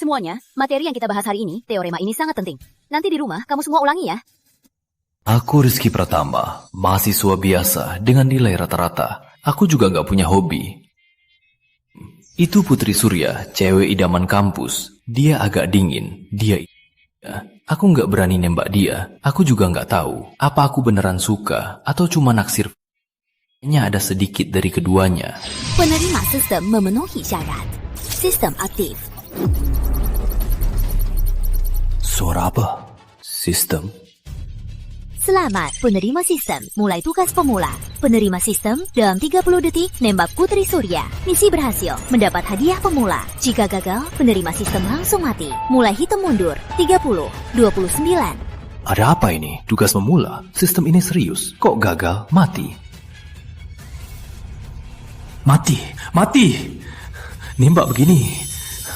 Semuanya, materi yang kita bahas hari ini, teorema ini sangat penting. Nanti di rumah, kamu semua ulangi ya. Aku Rizky Pratama, mahasiswa biasa dengan nilai rata-rata. Aku juga gak punya hobi. Itu Putri Surya, cewek idaman kampus. Dia agak dingin, Aku gak berani nembak dia. Aku juga gak tahu apa aku beneran suka atau cuma naksir. Hanya ada sedikit dari keduanya. Penerima sistem memenuhi syarat. Sistem aktif. Suara apa? Sistem? Selamat penerima sistem, mulai tugas pemula. Penerima sistem dalam 30 detik nembak Putri Surya. Misi berhasil, mendapat hadiah pemula. Jika gagal, penerima sistem langsung mati. Mulai hitung mundur, 30, 29. Ada apa ini? Tugas pemula? Sistem ini serius. Kok gagal? Mati. Mati! Nembak begini,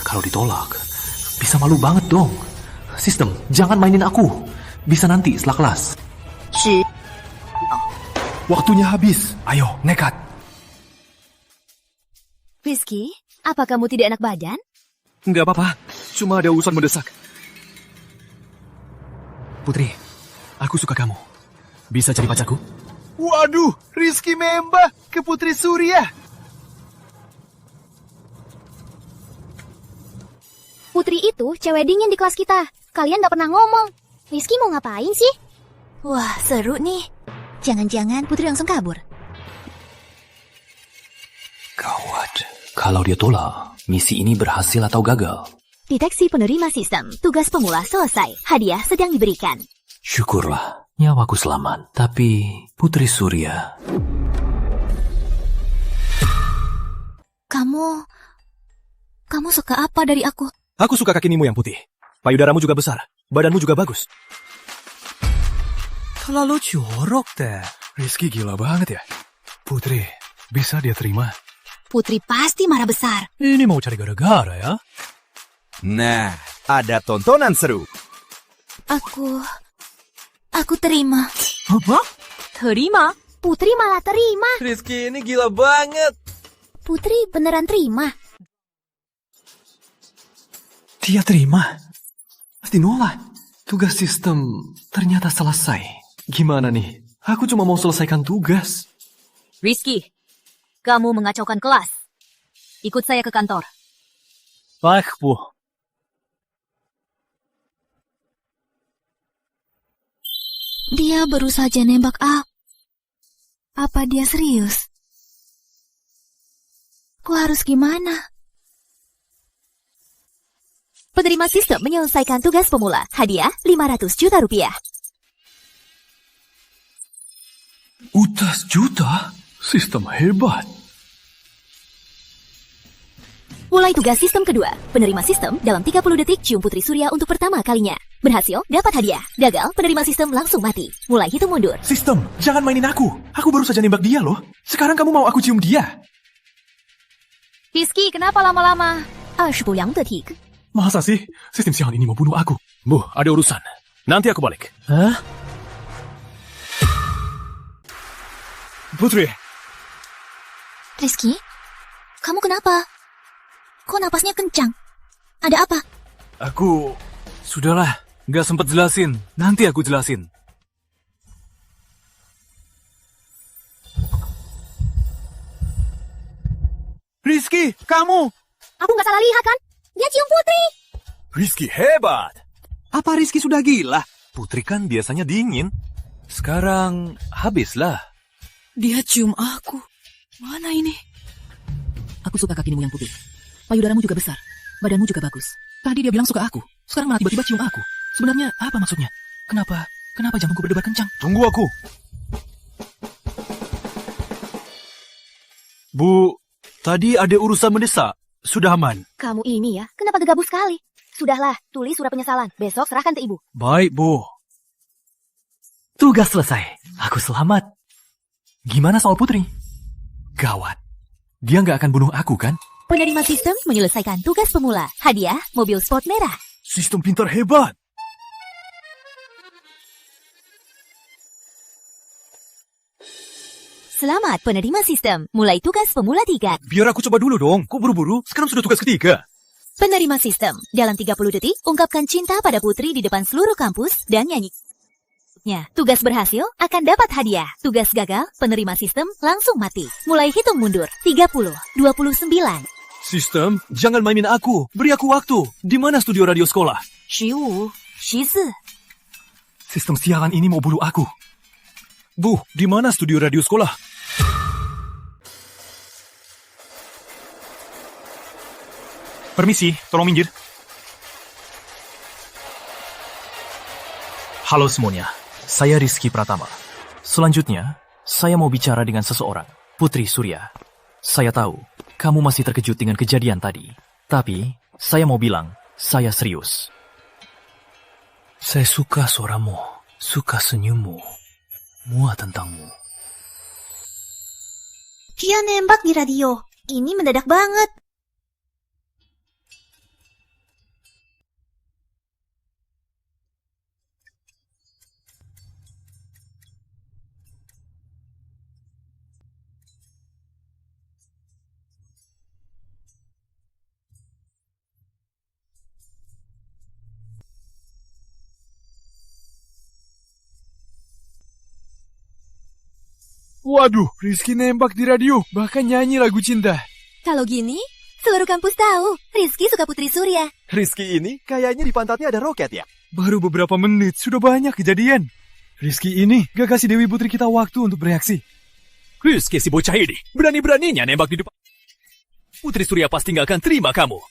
kalau ditolak, bisa malu banget dong. Sistem, jangan mainin aku. Bisa nanti setelah kelas. Waktunya habis. Ayo, nekat. Rizky, apa kamu tidak enak badan? Nggak apa-apa, cuma ada urusan mendesak. Putri, aku suka kamu. Bisa jadi pacarku? Waduh, Rizky membah ke Putri Surya. Putri itu cewek dingin di kelas kita. Kalian gak pernah ngomong. Rizky mau ngapain sih? Wah, seru nih. Jangan-jangan Putri langsung kabur. Gawat. Kalau dia tolak, misi ini berhasil atau gagal? Deteksi penerima sistem, tugas pemula selesai. Hadiah sedang diberikan. Syukurlah, nyawaku selamat. Tapi Putri Surya... Kamu suka apa dari aku? Aku suka kakimu yang putih. Payudaramu juga besar. Badanmu juga bagus. Terlalu jorok deh. Rizky gila banget ya. Putri, bisa dia terima? Putri pasti marah besar. Ini mau cari gara-gara ya? Nah, ada tontonan seru. Aku terima. Apa? Terima? Putri malah terima. Rizky ini gila banget. Putri beneran terima. Dia terima. Pasti nolak. Tugas sistem ternyata selesai. Gimana nih? Aku cuma mau selesaikan tugas. Rizky, kamu mengacaukan kelas. Ikut saya ke kantor. Baik, Bu. Dia baru saja nembak aku. Apa dia serius? Ku harus gimana? Penerima sistem menyelesaikan tugas pemula. Hadiah 500 juta rupiah. Utas juta? Sistem hebat. Mulai tugas sistem kedua. Penerima sistem dalam 30 detik cium Putri Surya untuk pertama kalinya. Berhasil, dapat hadiah. Gagal, penerima sistem langsung mati. Mulai hitung mundur. Sistem, jangan mainin aku. Aku baru saja nembak dia loh. Sekarang kamu mau aku cium dia? Rizky, kenapa lama-lama? 20 detik. Masa sih? Sistem sialan ini mau bunuh aku. Bu, ada urusan. Nanti aku balik. Hah? Putri. Rizky, kamu kenapa? Kok napasnya kencang? Ada apa? Sudahlah, nggak sempat jelasin. Nanti aku jelasin. Rizky, kamu. Aku nggak salah lihat kan? Dia cium Putri. Rizky hebat. Apa Rizky sudah gila? Putri kan biasanya dingin. Sekarang habislah. Dia cium aku. Mana ini? Aku suka kakimu yang putih. Payudaramu juga besar. Badanmu juga bagus. Tadi dia bilang suka aku. Sekarang malah tiba-tiba cium aku. Sebenarnya apa maksudnya? Kenapa jantungku berdebar kencang? Tunggu aku. Bu, tadi ada urusan mendesak. Sudah aman. Kamu ini ya, kenapa gegabah sekali? Sudahlah, tulis surat penyesalan. Besok serahkan ke ibu. Baik, Bu. Tugas selesai. Aku selamat. Gimana soal Putri? Gawat. Dia nggak akan bunuh aku, kan? Penerima sistem menyelesaikan tugas pemula. Hadiah, mobil sport merah. Sistem pintar hebat. Selamat penerima sistem. Mulai tugas pemula 3. Biar aku coba dulu dong. Kok buru-buru? Sekarang sudah tugas ketiga. Penerima sistem, dalam 30 detik, ungkapkan cinta pada Putri di depan seluruh kampus dan nyanyinya. Tugas berhasil akan dapat hadiah. Tugas gagal, penerima sistem langsung mati. Mulai hitung mundur. 30, 29, Sistem, jangan mainin aku. Beri aku waktu. Di mana studio radio sekolah? 15, 14. Sistem siaran ini mau bunuh aku. Bu, di mana studio radio sekolah? Permisi, tolong minggir. Halo semuanya, saya Rizky Pratama. Selanjutnya, saya mau bicara dengan seseorang, Putri Surya. Saya tahu, kamu masih terkejut dengan kejadian tadi. Tapi, saya mau bilang, saya serius. Saya suka suaramu, suka senyummu, muat tentangmu. Dia nembak di radio. Ini mendadak banget. Waduh, Rizky nembak di radio, bahkan nyanyi lagu cinta. Kalau gini, seluruh kampus tahu Rizky suka Putri Surya. Rizky ini kayaknya di pantatnya ada roket ya? Baru beberapa menit, sudah banyak kejadian. Rizky ini gak kasih Dewi Putri kita waktu untuk bereaksi. Rizky si bocah ini, berani-beraninya nembak di depan. Putri Surya pasti gak akan terima kamu.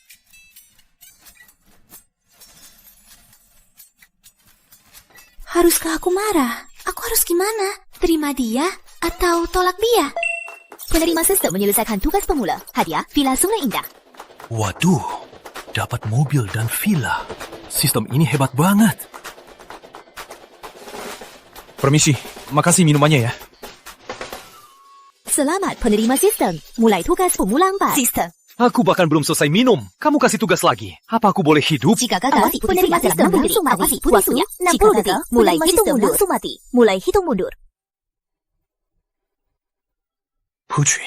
Haruskah aku marah? Aku harus gimana? Terima dia atau tolak dia? Penerima sistem menyelesaikan tugas pemula. Hadiah, Villa Sungai Indah. Waduh, dapat mobil dan villa. Sistem ini hebat banget. Permisi, makasih minumannya ya. Selamat penerima sistem. Mulai tugas pemula 4. Sistem. Aku bahkan belum selesai minum. Kamu kasih tugas lagi. Apa aku boleh hidup? Jika gagal, penerima sistem langsung mati. Waktunya 60 detik. Mulai hitung mundur. Langsung mati. Mulai hitung mundur. Putri,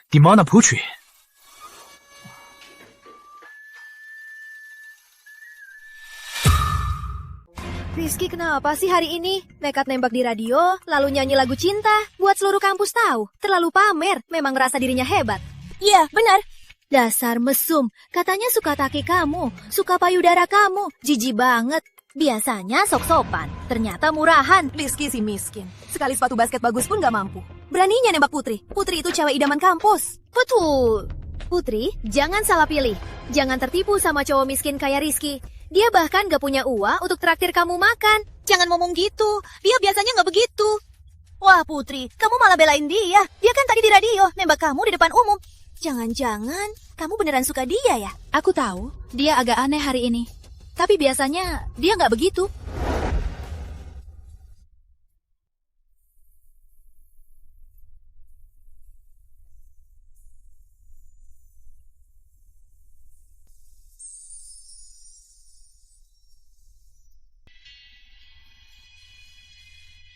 di mana Putri? Rizky kenapa sih hari ini? Nekat nembak di radio, lalu nyanyi lagu cinta. Buat seluruh kampus tahu. Terlalu pamer, memang ngerasa dirinya hebat. Iya, benar. Dasar mesum, katanya suka taki kamu, suka payudara kamu. Jijik banget. Biasanya sok-sopan, ternyata murahan. Rizky si miskin. Sekali sepatu basket bagus pun gak mampu. Beraninya nembak Putri. Putri itu cewek idaman kampus. Betul. Putri, jangan salah pilih. Jangan tertipu sama cowok miskin kayak Rizky. Dia bahkan gak punya uang untuk traktir kamu makan. Jangan ngomong gitu. Dia biasanya gak begitu. Wah Putri, kamu malah belain dia. Dia kan tadi di radio, nembak kamu di depan umum. Jangan-jangan kamu beneran suka dia ya? Aku tahu, dia agak aneh hari ini. Tapi biasanya dia gak begitu.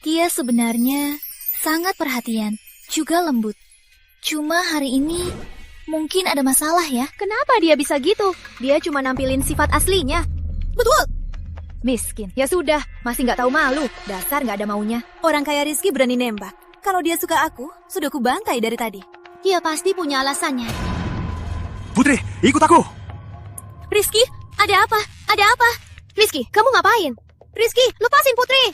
Dia sebenarnya sangat perhatian, juga lembut. Cuma hari ini mungkin ada masalah ya. Kenapa dia bisa gitu? Dia cuma nampilin sifat aslinya. Betul. Miskin. Ya sudah, masih nggak tahu malu. Dasar nggak ada maunya. Orang kayak Rizky berani nembak. Kalau dia suka aku, sudah ku bantai dari tadi. Dia pasti punya alasannya. Putri, ikut aku. Rizky, ada apa? Ada apa? Rizky, kamu ngapain? Rizky, lepasin Putri.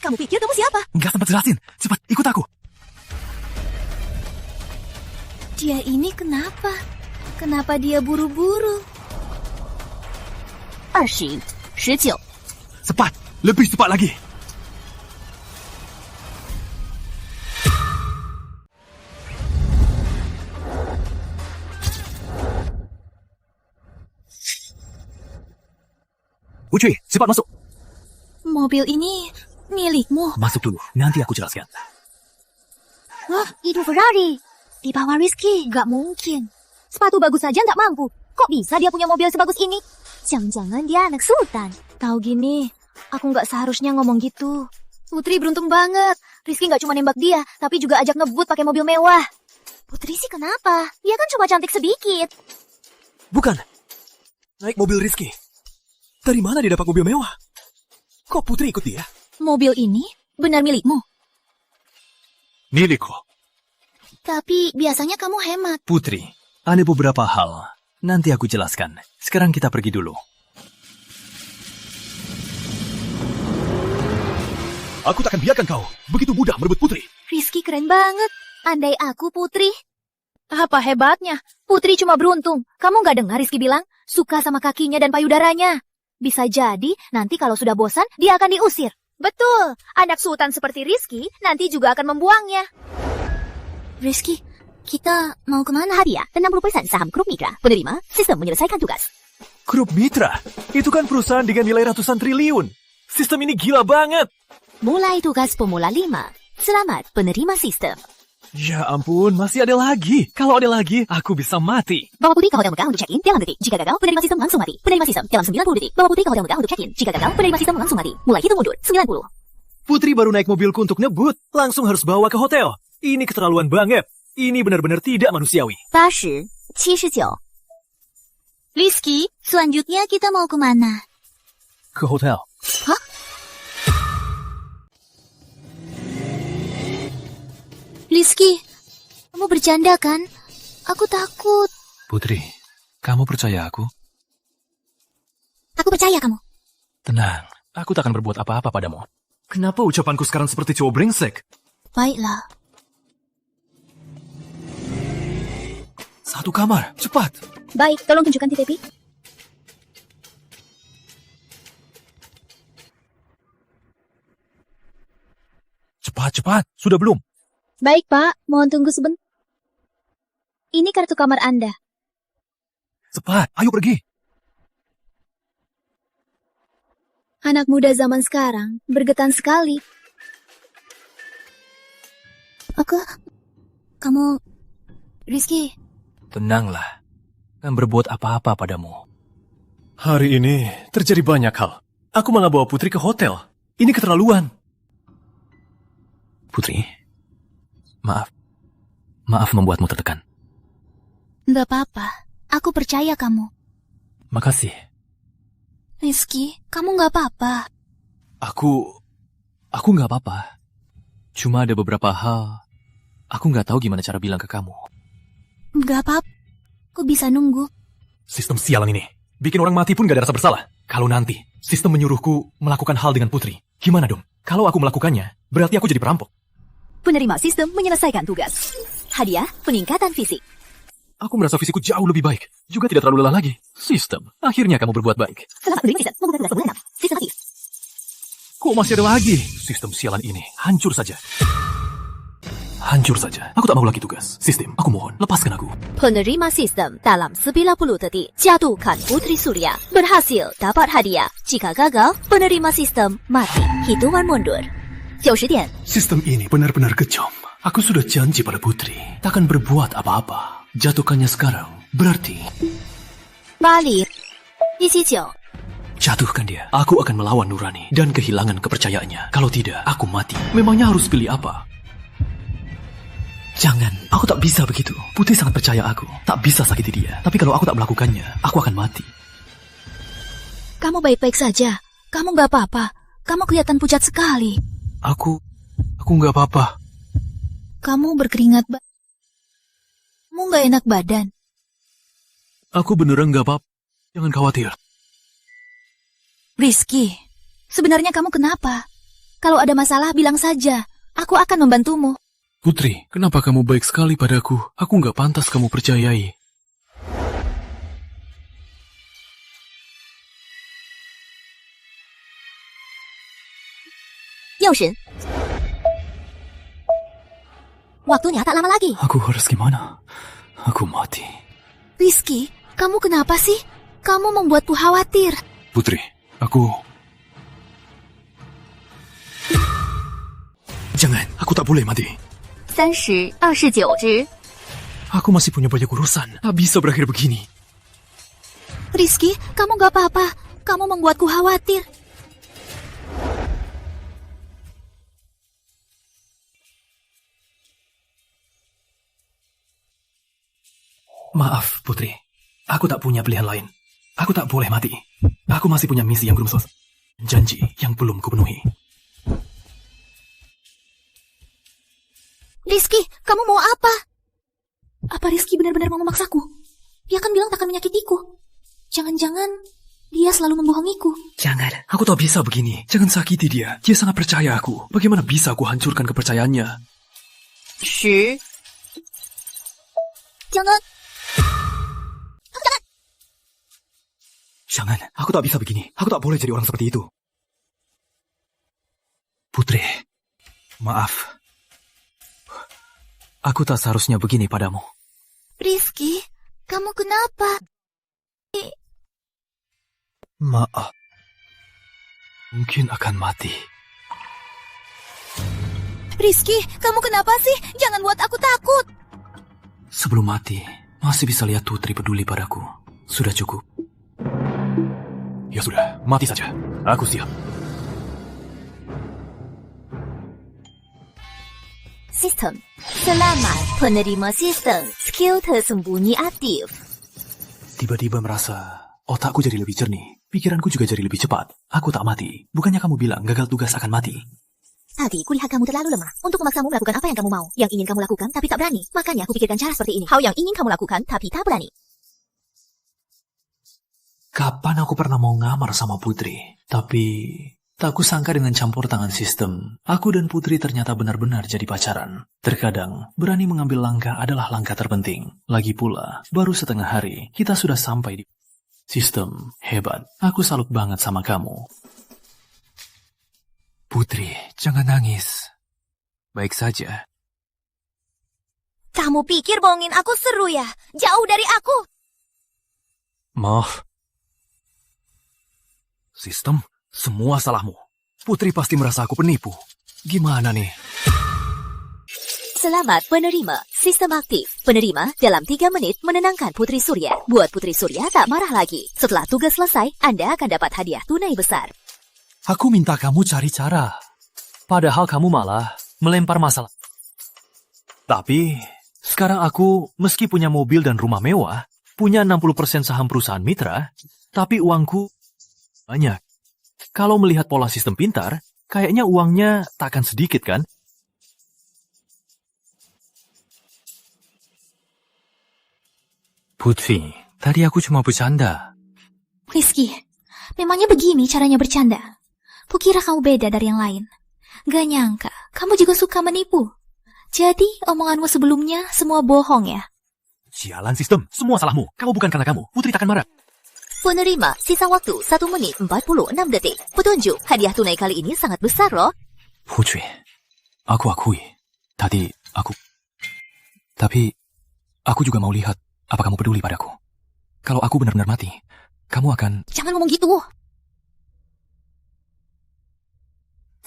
Kamu pikir kamu siapa? Nggak sempat jelasin. Cepat, ikut aku. Dia ini kenapa? Kenapa dia buru-buru? 20, 19. Cepat, lebih cepat lagi. Putri, cepat masuk. Mobil ini milikmu. Masuk dulu, nanti aku jelaskan. Wah, itu Ferrari. Di bawah Rizky, gak mungkin. Sepatu bagus saja gak mampu. Kok bisa dia punya mobil sebagus ini? Jangan-jangan dia anak sultan. Tahu gini, aku gak seharusnya ngomong gitu. Putri beruntung banget. Rizky gak cuma nembak dia, tapi juga ajak ngebut pakai mobil mewah. Putri sih kenapa? Dia kan cuma cantik sedikit. Bukan. Naik mobil Rizky. Dari mana dia dapat mobil mewah? Kok Putri ikut dia? Mobil ini benar milikmu. Milikku. Tapi biasanya kamu hemat. Putri, ada beberapa hal. Nanti aku jelaskan. Sekarang kita pergi dulu. Aku takkan biarkan kau begitu mudah merebut Putri. Rizky keren banget. Andai aku Putri. Apa hebatnya? Putri cuma beruntung. Kamu gak dengar Rizky bilang suka sama kakinya dan payudaranya. Bisa jadi nanti kalau sudah bosan dia akan diusir. Betul. Anak sultan seperti Rizky nanti juga akan membuangnya. Rizky, kita mau kemana? Hadiah 60% saham Grup Mitra. Penerima sistem menyelesaikan tugas. Grup Mitra? Itu kan perusahaan dengan nilai ratusan triliun. Sistem ini gila banget. Mulai tugas pemula 5. Selamat penerima sistem. Ya ampun, masih ada lagi. Kalau ada lagi, aku bisa mati. Bawa Putri ke hotel megah untuk check-in dalam detik. Jika gagal, penerima sistem langsung mati. Penerima sistem dalam 90 detik. Bawa Putri ke hotel megah untuk check-in. Jika gagal, penerima sistem langsung mati. Mulai hitung mundur. 90. Putri baru naik mobilku untuk ngebut. Langsung harus bawa ke hotel. Ini keterlaluan banget. Ini benar-benar tidak manusiawi. 80, 79. Rizky, selanjutnya kita mau kemana? Ke hotel. Hah? Rizky, kamu bercanda kan? Aku takut. Putri, kamu percaya aku? Aku percaya kamu. Tenang, aku tak akan berbuat apa-apa padamu. Kenapa ucapanku sekarang seperti cowok brengsek? Baiklah. Satu kamar, cepat. Baik, tolong tunjukkan TTP. Cepat, sudah belum? Baik, Pak. Mohon tunggu sebentar. Ini kartu kamar Anda. Cepat, ayo pergi. Anak muda zaman sekarang bergetan sekali. Kamu... Rizky. Tenanglah, kan berbuat apa-apa padamu. Hari ini terjadi banyak hal. Aku malah bawa Putri ke hotel. Ini keterlaluan. Putri, maaf membuatmu tertekan. Nggak apa-apa. Aku percaya kamu. Makasih. Rizky, kamu nggak apa-apa. Aku nggak apa-apa. Cuma ada beberapa hal, aku nggak tahu gimana cara bilang ke kamu. Nggak apa-apa. Aku bisa nunggu. Sistem sialan ini. Bikin orang mati pun gak ada rasa bersalah. Kalau nanti, sistem menyuruhku melakukan hal dengan Putri. Gimana dong? Kalau aku melakukannya, berarti aku jadi perampok. Penerima sistem menyelesaikan tugas. Hadiah peningkatan fisik. Aku merasa fisikku jauh lebih baik. Juga tidak terlalu lelah lagi. Sistem, akhirnya kamu berbuat baik. Selamat menerima sistem menggunakan tugas pemula 6. Sistem aktif. Kok masih ada lagi? Sistem sialan ini, hancur saja. Hancur saja. Aku tak mau lagi tugas. Sistem, aku mohon, lepaskan aku. Penerima sistem dalam 90 detik jatuhkan Putri Surya. Berhasil dapat hadiah. Jika gagal, penerima sistem mati. Hitungan mundur. 90 点. Sistem ini benar-benar kejam. Aku sudah janji pada Putri, takkan berbuat apa-apa. Jatuhkannya sekarang, berarti... 80. 19. Jatuhkan dia. Aku akan melawan Nurani dan kehilangan kepercayaannya. Kalau tidak, aku mati. Memangnya harus pilih apa? Jangan, aku tak bisa begitu. Putri sangat percaya aku. Tak bisa sakiti dia. Tapi kalau aku tak melakukannya, aku akan mati. Kamu baik-baik saja. Kamu nggak apa-apa. Kamu kelihatan pucat sekali. Aku nggak apa-apa. Kamu berkeringat. Kamu nggak enak badan. Aku beneran nggak apa-apa. Jangan khawatir. Rizky, sebenarnya kamu kenapa? Kalau ada masalah, bilang saja. Aku akan membantumu. Putri, kenapa kamu baik sekali padaku? Aku nggak pantas kamu percayai. Youshin. Waktunya tak lama lagi. Aku harus gimana? Aku mati. Rizky, kamu kenapa sih? Kamu membuatku khawatir. Putri, aku... Jangan, aku tak boleh mati. 30, 29只. Aku masih punya banyak urusan. Tak bisa berakhir begini. Rizky, kamu gak apa-apa. Kamu membuatku khawatir. Maaf, Putri. Aku tak punya pilihan lain. Aku tak boleh mati. Aku masih punya misi yang belum selesai. Janji yang belum kupenuhi. Rizky, kamu mau apa? Apa Rizky benar-benar mau memaksaku? Dia kan bilang tak akan menyakitiku. Jangan-jangan dia selalu membohongiku. Jangan, aku tak bisa begini. Jangan sakiti dia. Dia sangat percaya aku. Bagaimana bisa aku hancurkan kepercayaannya? Shi. Jangan. Jangan, aku tak bisa begini. Aku tak boleh jadi orang seperti itu. Putri, maaf. Aku tak seharusnya begini padamu. Rizky, kamu kenapa? Maaf. Mungkin akan mati. Rizky, kamu kenapa sih? Jangan buat aku takut. Sebelum mati, masih bisa lihat Putri peduli padaku. Sudah cukup. Ya sudah, mati saja. Aku siap. Sistem. Selamat penerima sistem. Skill tersembunyi aktif. Tiba-tiba merasa otakku jadi lebih jernih. Pikiranku juga jadi lebih cepat. Aku tak mati. Bukannya kamu bilang gagal tugas akan mati? Tadi kulihat kamu terlalu lemah untuk memaksamu melakukan apa yang kamu mau. Yang ingin kamu lakukan tapi tak berani. Makanya aku pikirkan cara seperti ini. Hal yang ingin kamu lakukan tapi tak berani. Kapan aku pernah mau ngamar sama Putri? Tapi tak kusangka dengan campur tangan sistem, aku dan Putri ternyata benar-benar jadi pacaran. Terkadang, berani mengambil langkah adalah langkah terpenting. Lagi pula, baru setengah hari, kita sudah sampai di... Sistem, hebat. Aku salut banget sama kamu. Putri, jangan nangis. Baik saja. Kamu pikir bohongin aku seru ya? Jauh dari aku. Maaf. Sistem, semua salahmu. Putri pasti merasa aku penipu. Gimana nih? Selamat penerima. Sistem aktif. Penerima dalam 3 menit menenangkan Putri Surya. Buat Putri Surya tak marah lagi. Setelah tugas selesai, Anda akan dapat hadiah tunai besar. Aku minta kamu cari cara. Padahal kamu malah melempar masalah. Tapi, sekarang aku meski punya mobil dan rumah mewah, punya 60% saham perusahaan mitra, tapi uangku banyak. Kalau melihat pola sistem pintar, kayaknya uangnya tak akan sedikit kan? Putri, tadi aku cuma bercanda. Rizky, memangnya begini caranya bercanda? Kukira kamu beda dari yang lain. Gak nyangka, kamu juga suka menipu. Jadi, omonganmu sebelumnya semua bohong ya? Sialan sistem, semua salahmu. Kamu bukan karena kamu. Putri takkan marah. Penerima, sisa waktu 1 menit 46 detik. Petunjuk, hadiah tunai kali ini sangat besar loh. Putri, aku akui. Tapi aku juga mau lihat apa kamu peduli padaku. Kalau aku benar-benar mati, kamu akan... Jangan ngomong gitu.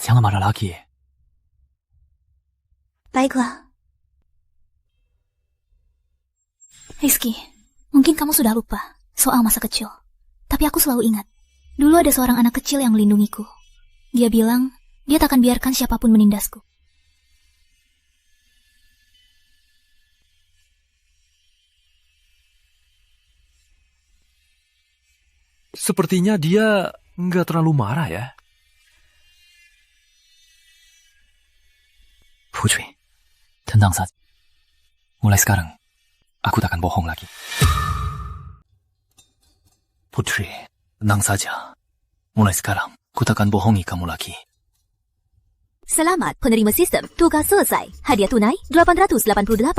Jangan marah lagi. Baiklah. Rizky, mungkin kamu sudah lupa soal masa kecil. Tapi aku selalu ingat. Dulu ada seorang anak kecil yang melindungiku. Dia bilang, dia tak akan biarkan siapapun menindasku. Sepertinya dia nggak terlalu marah ya. Putri, tenang saja. Mulai sekarang, aku tak akan bohong lagi. Putri, tenang saja. Mulai sekarang, aku tak akan bohongi kamu lagi. Selamat penerima sistem. Tugas selesai. Hadiah tunai 888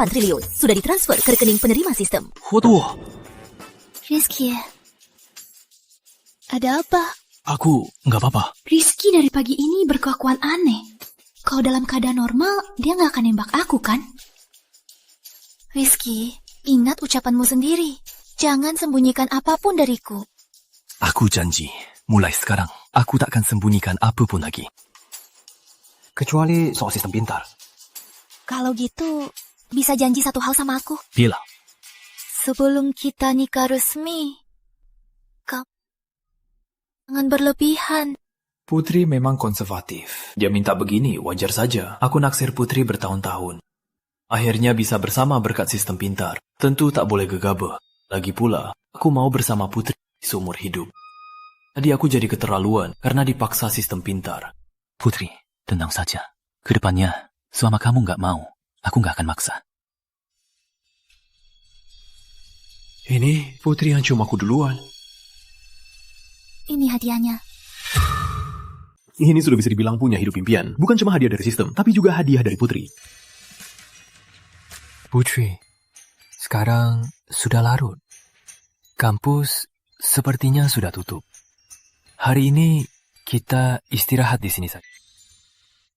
triliun. Sudah ditransfer ke rekening penerima sistem. Waduh, Rizky, ada apa? aku nggak apa-apa. Rizky dari pagi ini berkelakuan aneh. Kalau dalam keadaan normal, dia nggak akan nembak aku kan? Rizky, ingat ucapanmu sendiri. Jangan sembunyikan apapun dariku. Aku janji, mulai sekarang, aku tak akan sembunyikan apapun lagi. Kecuali soal sistem pintar. Kalau gitu, bisa janji satu hal sama aku? Bilang. Sebelum kita nikah resmi, kamu jangan berlebihan. Putri memang konservatif. Dia minta begini, wajar saja. Aku naksir Putri bertahun-tahun. Akhirnya bisa bersama berkat sistem pintar. Tentu tak boleh gegabah. Lagi pula, aku mau bersama Putri. seumur hidup. Tadi aku jadi keterlaluan karena dipaksa sistem pintar. Putri, tenang saja. Kedepannya, selama kamu nggak mau, aku nggak akan maksa. Ini Putri yang cium aku duluan. Ini hadiahnya. Ini sudah bisa dibilang punya hidup impian. Bukan cuma hadiah dari sistem, tapi juga hadiah dari Putri. Putri, sekarang sudah larut. Kampus sepertinya sudah tutup. Hari ini kita istirahat di sini saja.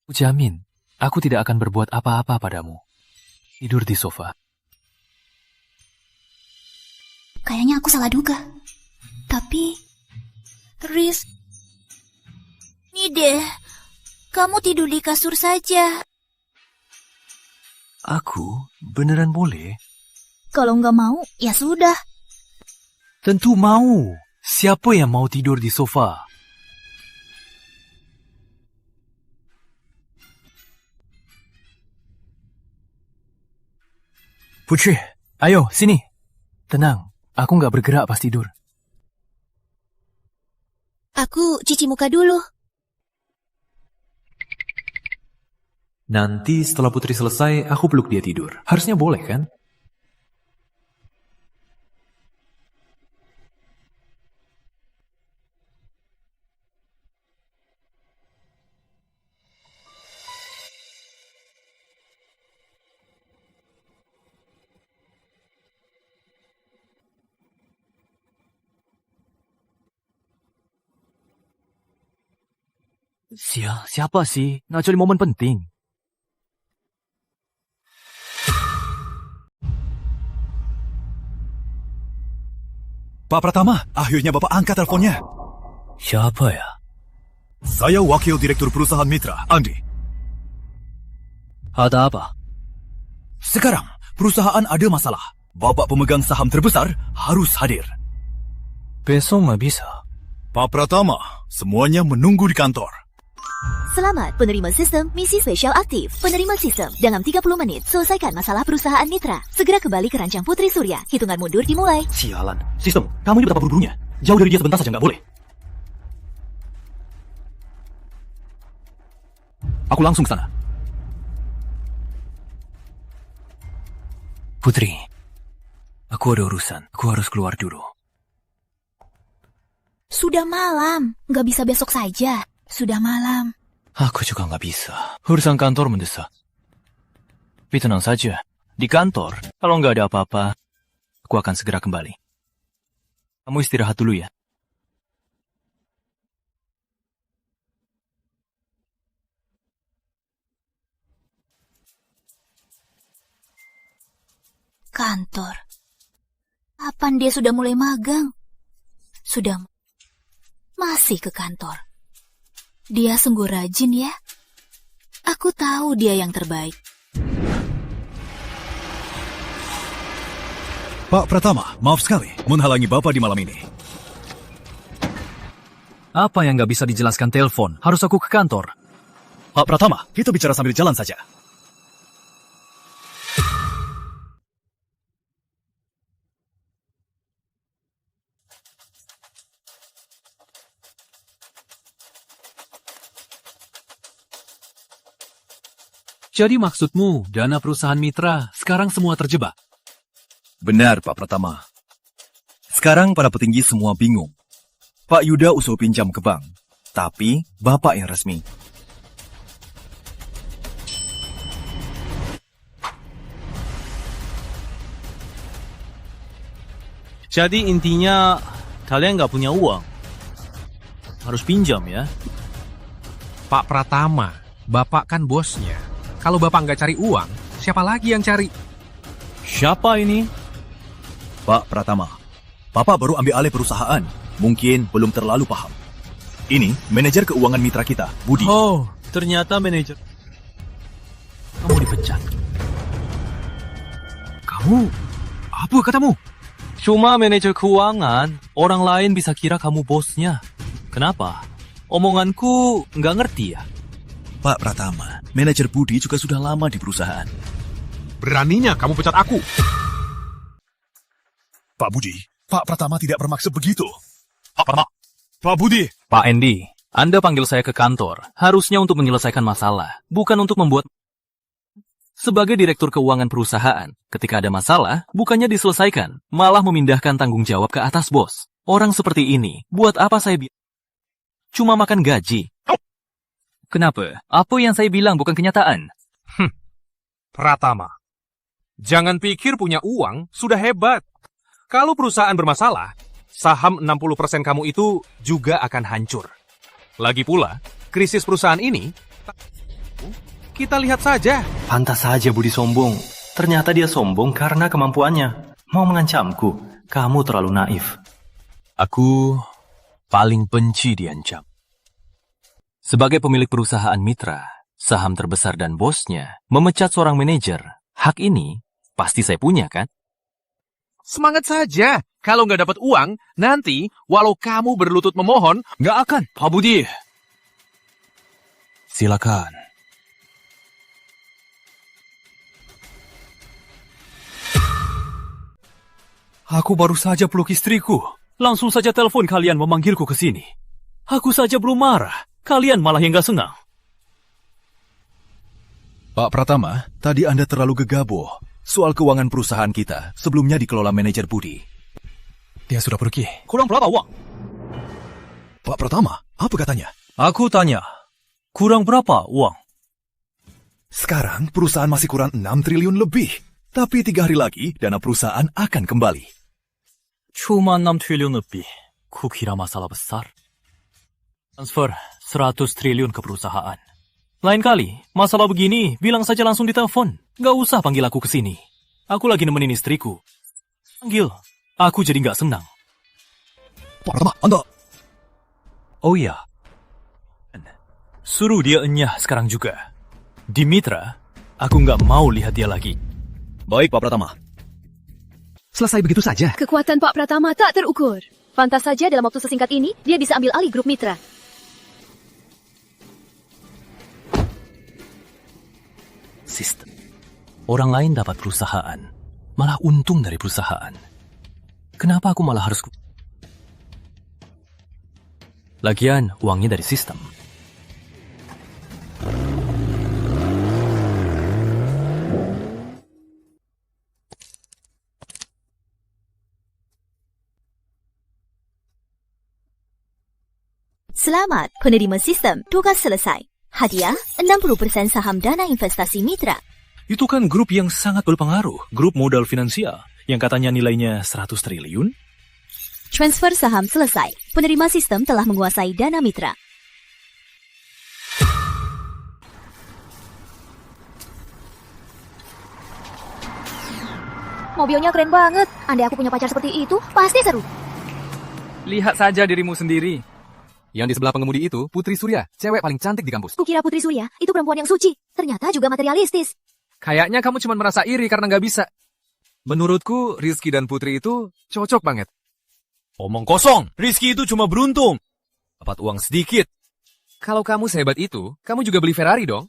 Aku jamin, aku tidak akan berbuat apa-apa padamu. Tidur di sofa. Kayaknya aku salah duga. Tapi, Riz, ini deh, kamu tidur di kasur saja. Aku beneran boleh? Kalau nggak mau, ya sudah. Tentu mau. Siapa yang mau tidur di sofa? Putri, ayo sini. Tenang, aku nggak bergerak pas tidur. Aku cuci muka dulu. Nanti setelah Putri selesai, aku peluk dia tidur. Harusnya boleh kan? Siapa sih? Nggak cari momen penting. Pak Pratama, akhirnya Bapak angkat teleponnya. Siapa ya? Saya Wakil Direktur Perusahaan Mitra, Andi. Ada apa? Sekarang, perusahaan ada masalah. Bapak pemegang saham terbesar harus hadir. Besok nggak bisa. Pak Pratama, semuanya menunggu di kantor. Selamat penerima sistem misi spesial aktif. Penerima sistem, dalam 30 menit selesaikan masalah perusahaan mitra. Segera kembali ke rancang Putri Surya. Hitungan mundur dimulai. Sialan. Sistem, kamu ini betapa buru-burunya. Jauh dari dia sebentar saja nggak boleh. Aku langsung ke sana. Putri, aku ada urusan. Aku harus keluar dulu. Sudah malam, nggak bisa besok saja. Sudah malam. Aku juga nggak bisa. Urusan kantor mendesak. Tapi tenang saja. Di kantor, kalau nggak ada apa-apa, aku akan segera kembali. Kamu istirahat dulu ya. Kantor. Kapan dia sudah mulai magang? Sudah. Masih ke kantor. Dia sungguh rajin ya. Aku tahu dia yang terbaik. Pak Pratama, maaf sekali menghalangi Bapak di malam ini. Apa yang nggak bisa dijelaskan telepon? Harus aku ke kantor. Pak Pratama, kita bicara sambil jalan saja. Jadi maksudmu, dana perusahaan mitra sekarang semua terjebak? Benar, Pak Pratama. Sekarang para petinggi semua bingung. Pak Yuda usul pinjam ke bank, tapi Bapak yang resmi. Jadi intinya kalian nggak punya uang. Harus pinjam ya. Pak Pratama, Bapak kan bosnya. Kalau Bapak nggak cari uang, siapa lagi yang cari? Siapa ini? Pak Pratama, Bapak baru ambil alih perusahaan. Mungkin belum terlalu paham. Ini manajer keuangan mitra kita, Budi. Oh, ternyata manajer. Kamu dipecat. Kamu? Apa katamu? Cuma manajer keuangan, orang lain bisa kira kamu bosnya. Kenapa? Omonganku nggak ngerti ya? Pak Pratama, manajer Budi juga sudah lama di perusahaan. Beraninya kamu pecat aku. Pak Budi, Pak Pratama tidak bermaksud begitu. Pak Budi. Pak Andy, Anda panggil saya ke kantor, harusnya untuk menyelesaikan masalah, bukan untuk membuat... Sebagai direktur keuangan perusahaan, ketika ada masalah, bukannya diselesaikan, malah memindahkan tanggung jawab ke atas bos. Orang seperti ini, buat apa saya cuma makan gaji? Kenapa? Apa yang saya bilang bukan kenyataan? Pratama, jangan pikir punya uang sudah hebat. Kalau perusahaan bermasalah, saham 60% kamu itu juga akan hancur. Lagi pula, krisis perusahaan ini, kita lihat saja. Pantas saja Budi sombong. Ternyata dia sombong karena kemampuannya. Mau mengancamku. Kamu terlalu naif. Aku paling benci diancam. Sebagai pemilik perusahaan mitra, saham terbesar dan bosnya memecat seorang manajer. Hak ini pasti saya punya, kan? Semangat saja. Kalau nggak dapat uang, nanti walau kamu berlutut memohon, nggak akan. Pak Budi, silakan. Aku baru saja peluk istriku. Langsung saja telepon kalian memanggilku ke sini. Aku saja belum marah. Kalian malah yang gak senang. Pak Pratama, tadi Anda terlalu gegabah. Soal keuangan perusahaan kita, sebelumnya dikelola manajer Budi. Dia sudah pergi. Kurang berapa uang? Pak Pratama, apa katanya? Aku tanya, kurang berapa uang? Sekarang perusahaan masih kurang 6 triliun lebih. Tapi 3 hari lagi, dana perusahaan akan kembali. Cuma 6 triliun lebih. Kukira masalah besar. Transfer 100 triliun ke perusahaan. Lain kali, masalah begini, bilang saja langsung ditelepon. Gak usah panggil aku ke sini. Aku lagi nemenin istriku. Panggil, aku jadi gak senang. Pak Pratama, Anda... Oh iya. Suruh dia enyah sekarang juga. Di mitra, aku gak mau lihat dia lagi. Baik, Pak Pratama. Selesai begitu saja. Kekuatan Pak Pratama tak terukur. Pantas saja dalam waktu sesingkat ini, dia bisa ambil alih grup mitra. Sistem. Orang lain dapat perusahaan, malah untung dari perusahaan. Kenapa aku malah harus... Lagian, uangnya dari sistem. Selamat, penerima sistem. Tugas selesai. Hadiah, 60% saham dana investasi mitra. Itu kan grup yang sangat berpengaruh. Grup modal finansial yang katanya nilainya 100 triliun. Transfer saham selesai. Penerima sistem telah menguasai dana mitra. Mobilnya keren banget. Andai aku punya pacar seperti itu, pasti seru. Lihat saja dirimu sendiri. Yang di sebelah pengemudi itu, Putri Surya, cewek paling cantik di kampus. Kukira Putri Surya itu perempuan yang suci. Ternyata juga materialistis. Kayaknya kamu cuma merasa iri karena nggak bisa. Menurutku, Rizky dan Putri itu cocok banget. Omong kosong, Rizky itu cuma beruntung. Dapat uang sedikit. Kalau kamu sehebat itu, kamu juga beli Ferrari dong.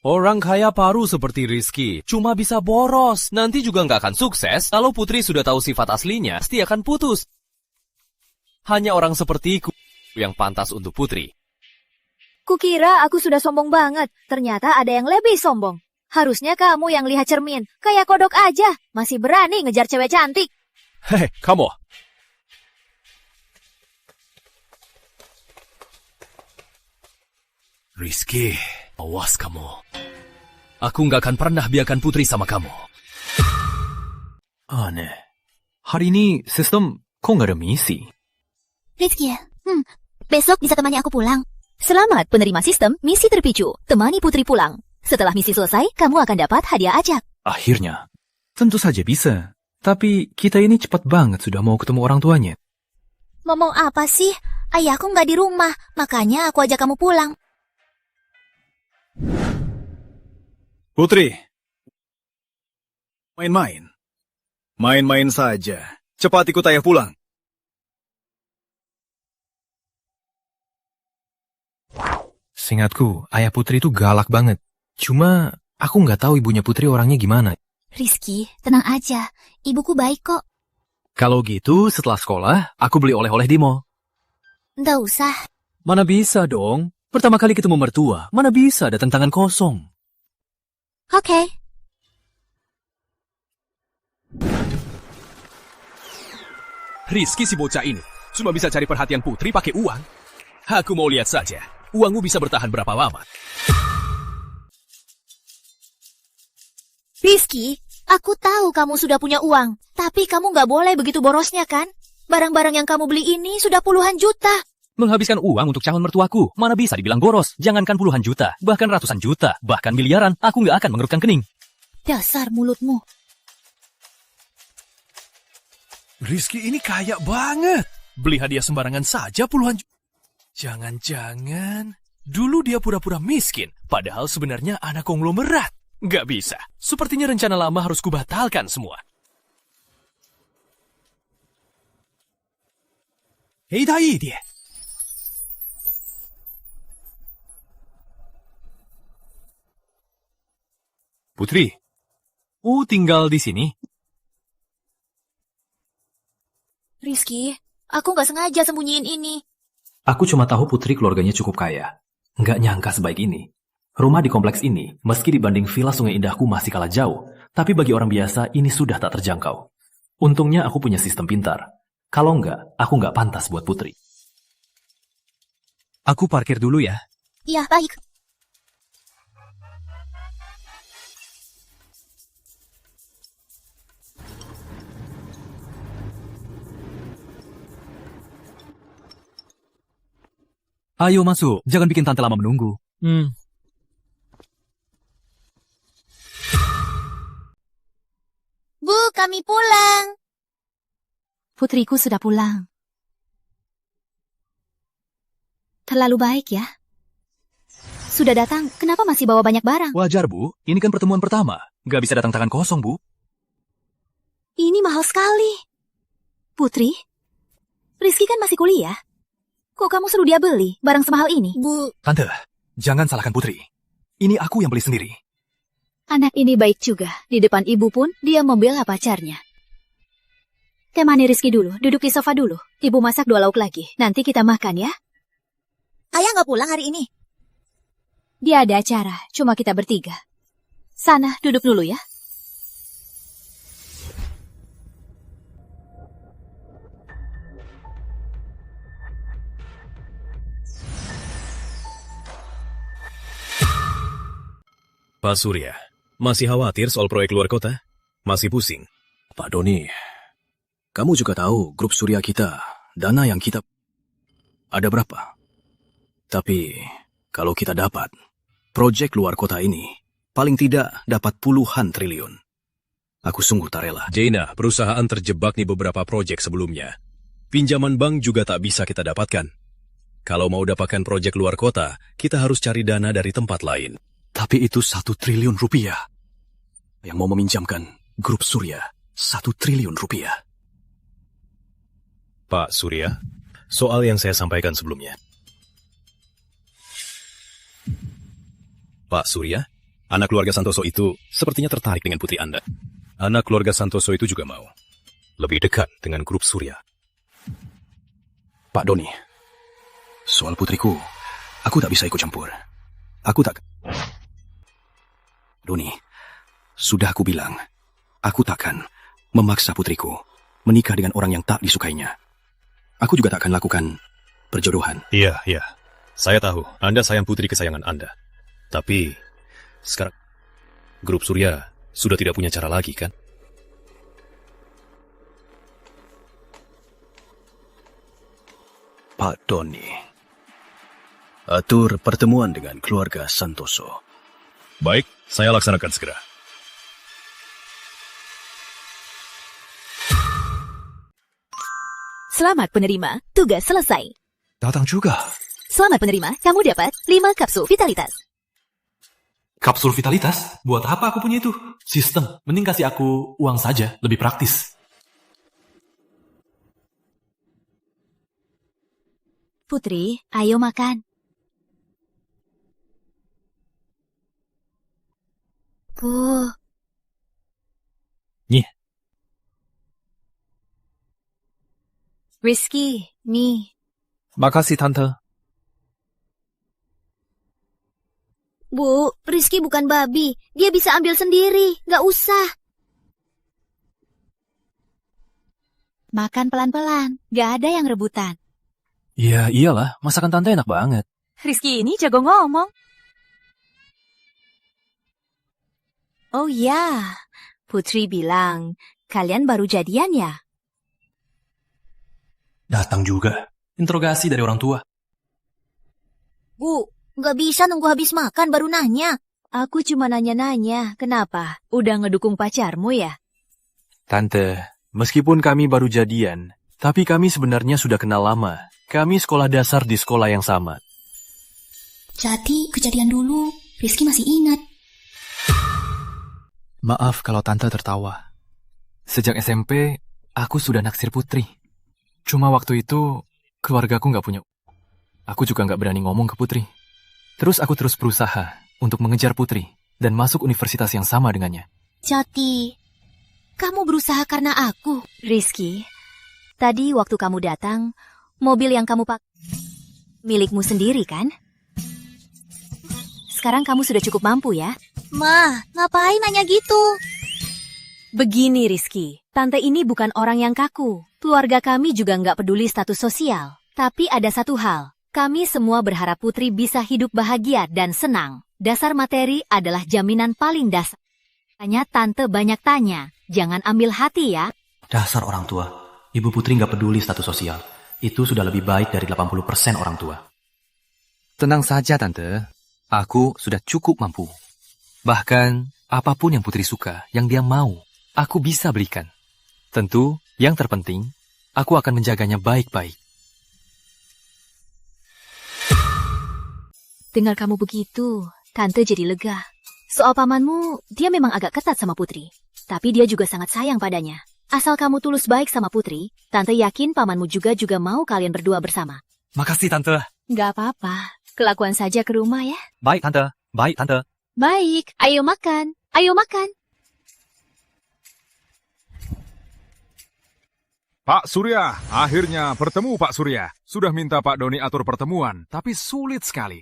Orang kaya paru seperti Rizky cuma bisa boros. Nanti juga nggak akan sukses. Kalau Putri sudah tahu sifat aslinya, pasti akan putus. Hanya orang sepertiku yang pantas untuk Putri. Kukira aku sudah sombong banget. Ternyata ada yang lebih sombong. Harusnya kamu yang lihat cermin. Kayak kodok aja. Masih berani ngejar cewek cantik. Hei, kamu. Rizky, awas kamu. Aku nggak akan pernah biarkan Putri sama kamu. Aneh. Hari ini sistem kok nggak ada misi? Rizky ya? Besok bisa temani aku pulang. Selamat penerima sistem misi terpicu. Temani Putri pulang. Setelah misi selesai, kamu akan dapat hadiah ajak. Akhirnya. Tentu saja bisa. Tapi kita ini cepat banget sudah mau ketemu orang tuanya. Ngomong apa sih? Ayahku nggak di rumah, makanya aku ajak kamu pulang. Putri. Main-main. Main-main saja. Cepat ikut ayah pulang. Seingatku, ayah Putri itu galak banget. Cuma, aku nggak tahu ibunya Putri orangnya gimana. Rizky, tenang aja. Ibuku baik kok. Kalau gitu, setelah sekolah, aku beli oleh-oleh di mall. Nggak usah. Mana bisa dong? Pertama kali ketemu mertua, mana bisa datang tangan kosong? Oke. Rizky si bocah ini cuma bisa cari perhatian Putri pakai uang. Aku mau lihat saja, uangmu bisa bertahan berapa lama. Rizky, aku tahu kamu sudah punya uang, tapi kamu nggak boleh begitu borosnya kan? Barang-barang yang kamu beli ini sudah puluhan juta. Menghabiskan uang untuk calon mertuaku, mana bisa dibilang boros? Jangankan puluhan juta, bahkan ratusan juta, bahkan miliaran, aku nggak akan mengerutkan kening. Dasar mulutmu. Rizky ini kaya banget. Beli hadiah sembarangan saja puluhan juta. Jangan-jangan dulu dia pura-pura miskin, padahal sebenarnya anak konglomerat. Nggak bisa. Sepertinya rencana lama harus kubatalkan semua. Hei, dia. Putri, tinggal di sini? Rizky, aku nggak sengaja sembunyiin ini. Aku cuma tahu Putri keluarganya cukup kaya. Nggak nyangka sebaik ini. Rumah di kompleks ini, meski dibanding villa Sungai Indahku masih kalah jauh, tapi bagi orang biasa ini sudah tak terjangkau. Untungnya aku punya sistem pintar. Kalau nggak, aku nggak pantas buat Putri. Aku parkir dulu ya. Iya, baik. Ayo masuk, jangan bikin tante lama menunggu. Bu, kami pulang. Putriku sudah pulang. Terlalu baik ya. Sudah datang, kenapa masih bawa banyak barang? Wajar, Bu. Ini kan pertemuan pertama. Nggak bisa datang tangan kosong, Bu. Ini mahal sekali. Putri, Rizky kan masih kuliah. Kok kamu suruh dia beli barang semahal ini? Bu, Tante, jangan salahkan Putri. Ini aku yang beli sendiri. anak ini baik juga. Di depan ibu pun dia membela pacarnya. Temani Rizky dulu, duduk di sofa dulu. Ibu masak 2 lauk lagi. Nanti kita makan ya. Ayah nggak pulang hari ini? Dia ada acara, cuma kita bertiga. Sana, duduk dulu ya. Pak Surya, masih khawatir soal proyek luar kota? Masih pusing? Pak Doni, kamu juga tahu grup Surya kita, dana yang kita ada berapa? Tapi kalau kita dapat proyek luar kota ini, paling tidak dapat puluhan triliun. Aku sungguh tak rela. Jaina, perusahaan terjebak di beberapa proyek sebelumnya. Pinjaman bank juga tak bisa kita dapatkan. Kalau mau dapatkan proyek luar kota, kita harus cari dana dari tempat lain. Tapi itu 1 triliun rupiah. Yang mau meminjamkan grup Surya 1 triliun rupiah. Pak Surya, soal yang saya sampaikan sebelumnya. Pak Surya, anak keluarga Santoso itu sepertinya tertarik dengan putri Anda. Anak keluarga Santoso itu juga mau lebih dekat dengan grup Surya. Pak Doni, soal putriku, aku tak bisa ikut campur. Aku tak... Doni, sudah aku bilang, aku takkan memaksa putriku menikah dengan orang yang tak disukainya. Aku juga tak akan lakukan perjodohan. Iya. Saya tahu, Anda sayang putri kesayangan Anda. Tapi, sekarang, grup Surya sudah tidak punya cara lagi, kan? Pak Doni, atur pertemuan dengan keluarga Santoso. Baik, saya laksanakan segera. Selamat penerima, tugas selesai. Datang juga. Selamat penerima, kamu dapat 5 kapsul vitalitas. Kapsul vitalitas? Buat apa aku punya itu? Sistem, mending kasih aku uang saja, lebih praktis. Putri, ayo makan. Bu. Nyih. Rizky, nih. Makasih, Tante. Bu, Rizky bukan babi. Dia bisa ambil sendiri. Nggak usah. Makan pelan-pelan. Nggak ada yang rebutan. Ya iyalah, masakan Tante enak banget. Rizky ini jago ngomong. Oh ya, Putri bilang, kalian baru jadian ya? Datang juga. Interogasi dari orang tua. Bu, nggak bisa nunggu habis makan baru nanya. Aku cuma nanya-nanya, kenapa? Udah ngedukung pacarmu ya? Tante, meskipun kami baru jadian, tapi kami sebenarnya sudah kenal lama. Kami sekolah dasar di sekolah yang sama. Jadi, kejadian dulu, Rizky masih ingat. Maaf kalau Tante tertawa. Sejak SMP, aku sudah naksir Putri. Cuma waktu itu, keluargaku nggak punya. Aku juga nggak berani ngomong ke Putri. Terus aku terus berusaha untuk mengejar Putri dan masuk universitas yang sama dengannya. Jadi, kamu berusaha karena aku. Rizky, tadi waktu kamu datang, mobil yang kamu pakai milikmu sendiri kan? Sekarang kamu sudah cukup mampu ya? Ma, ngapain nanya gitu? Begini Rizky, Tante ini bukan orang yang kaku. Keluarga kami juga nggak peduli status sosial. Tapi ada satu hal, kami semua berharap Putri bisa hidup bahagia dan senang. Dasar materi adalah jaminan paling dasar. Tanya Tante banyak tanya, jangan ambil hati ya. Dasar orang tua, Ibu Putri nggak peduli status sosial. Itu sudah lebih baik dari 80% orang tua. Tenang saja, Tante. Aku sudah cukup mampu. Bahkan, apapun yang Putri suka, yang dia mau, aku bisa belikan. Tentu, yang terpenting, aku akan menjaganya baik-baik. Dengar kamu begitu, Tante jadi lega. Soal pamanmu, dia memang agak ketat sama Putri. Tapi dia juga sangat sayang padanya. Asal kamu tulus baik sama Putri, Tante yakin pamanmu juga mau kalian berdua bersama. Makasih, Tante. Nggak apa-apa. Kelakuan saja ke rumah ya. Baik, Tante. Baik, Tante. Baik, ayo makan. Ayo makan. Pak Surya, akhirnya bertemu Pak Surya. Sudah minta Pak Doni atur pertemuan, tapi sulit sekali.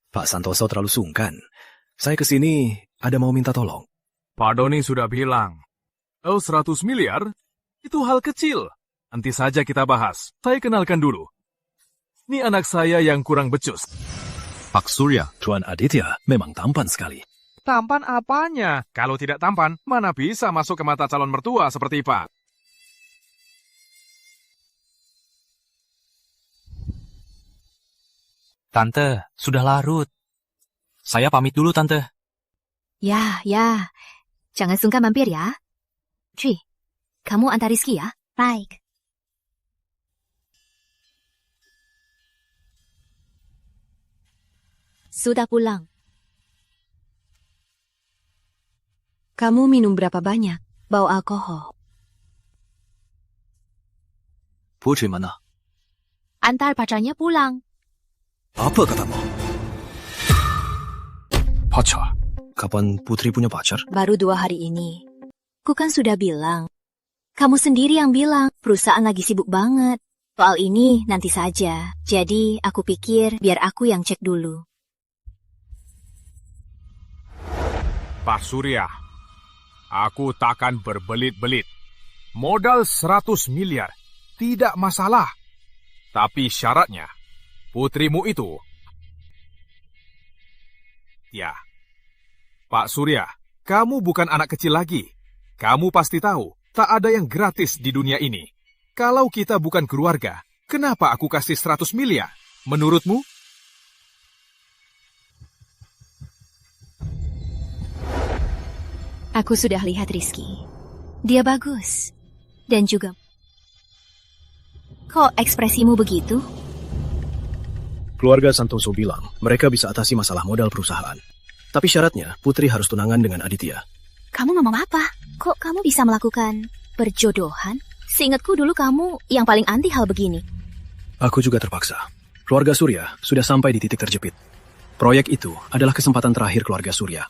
Pak Santoso terlalu sungkan. Saya kesini ada mau minta tolong. Pak Doni sudah bilang, 100 miliar? Itu hal kecil. Nanti saja kita bahas. Saya kenalkan dulu. Ini anak saya yang kurang becus. Pak Surya, Tuan Aditya memang tampan sekali. Tampan apanya? Kalau tidak tampan, mana bisa masuk ke mata calon mertua seperti Pak? Tante, sudah larut. Saya pamit dulu, Tante. Ya. Jangan sungkan mampir ya. Cuy, kamu antar Rizky ya? Baik. Sudah pulang. Kamu minum berapa banyak? Bau alkohol. Putri mana? Antar pacarnya pulang. Apa katamu? Pacar? Kapan Putri punya pacar? Baru 2 hari ini. Ku kan sudah bilang. Kamu sendiri yang bilang, perusahaan lagi sibuk banget. Soal ini nanti saja. Jadi aku pikir biar aku yang cek dulu. Pak Surya, aku takkan berbelit-belit. Modal 100 miliar, tidak masalah. Tapi syaratnya, putrimu itu. Ya, Pak Surya, kamu bukan anak kecil lagi. Kamu pasti tahu, tak ada yang gratis di dunia ini. Kalau kita bukan keluarga, kenapa aku kasih 100 miliar? Menurutmu? Aku sudah lihat Rizky. Dia bagus. Dan juga... Kok ekspresimu begitu? Keluarga Santoso bilang mereka bisa atasi masalah modal perusahaan. Tapi syaratnya Putri harus tunangan dengan Aditya. Kamu ngomong apa? Kok kamu bisa melakukan perjodohan? Seingatku dulu kamu yang paling anti hal begini. Aku juga terpaksa. Keluarga Surya sudah sampai di titik terjepit. Proyek itu adalah kesempatan terakhir keluarga Surya.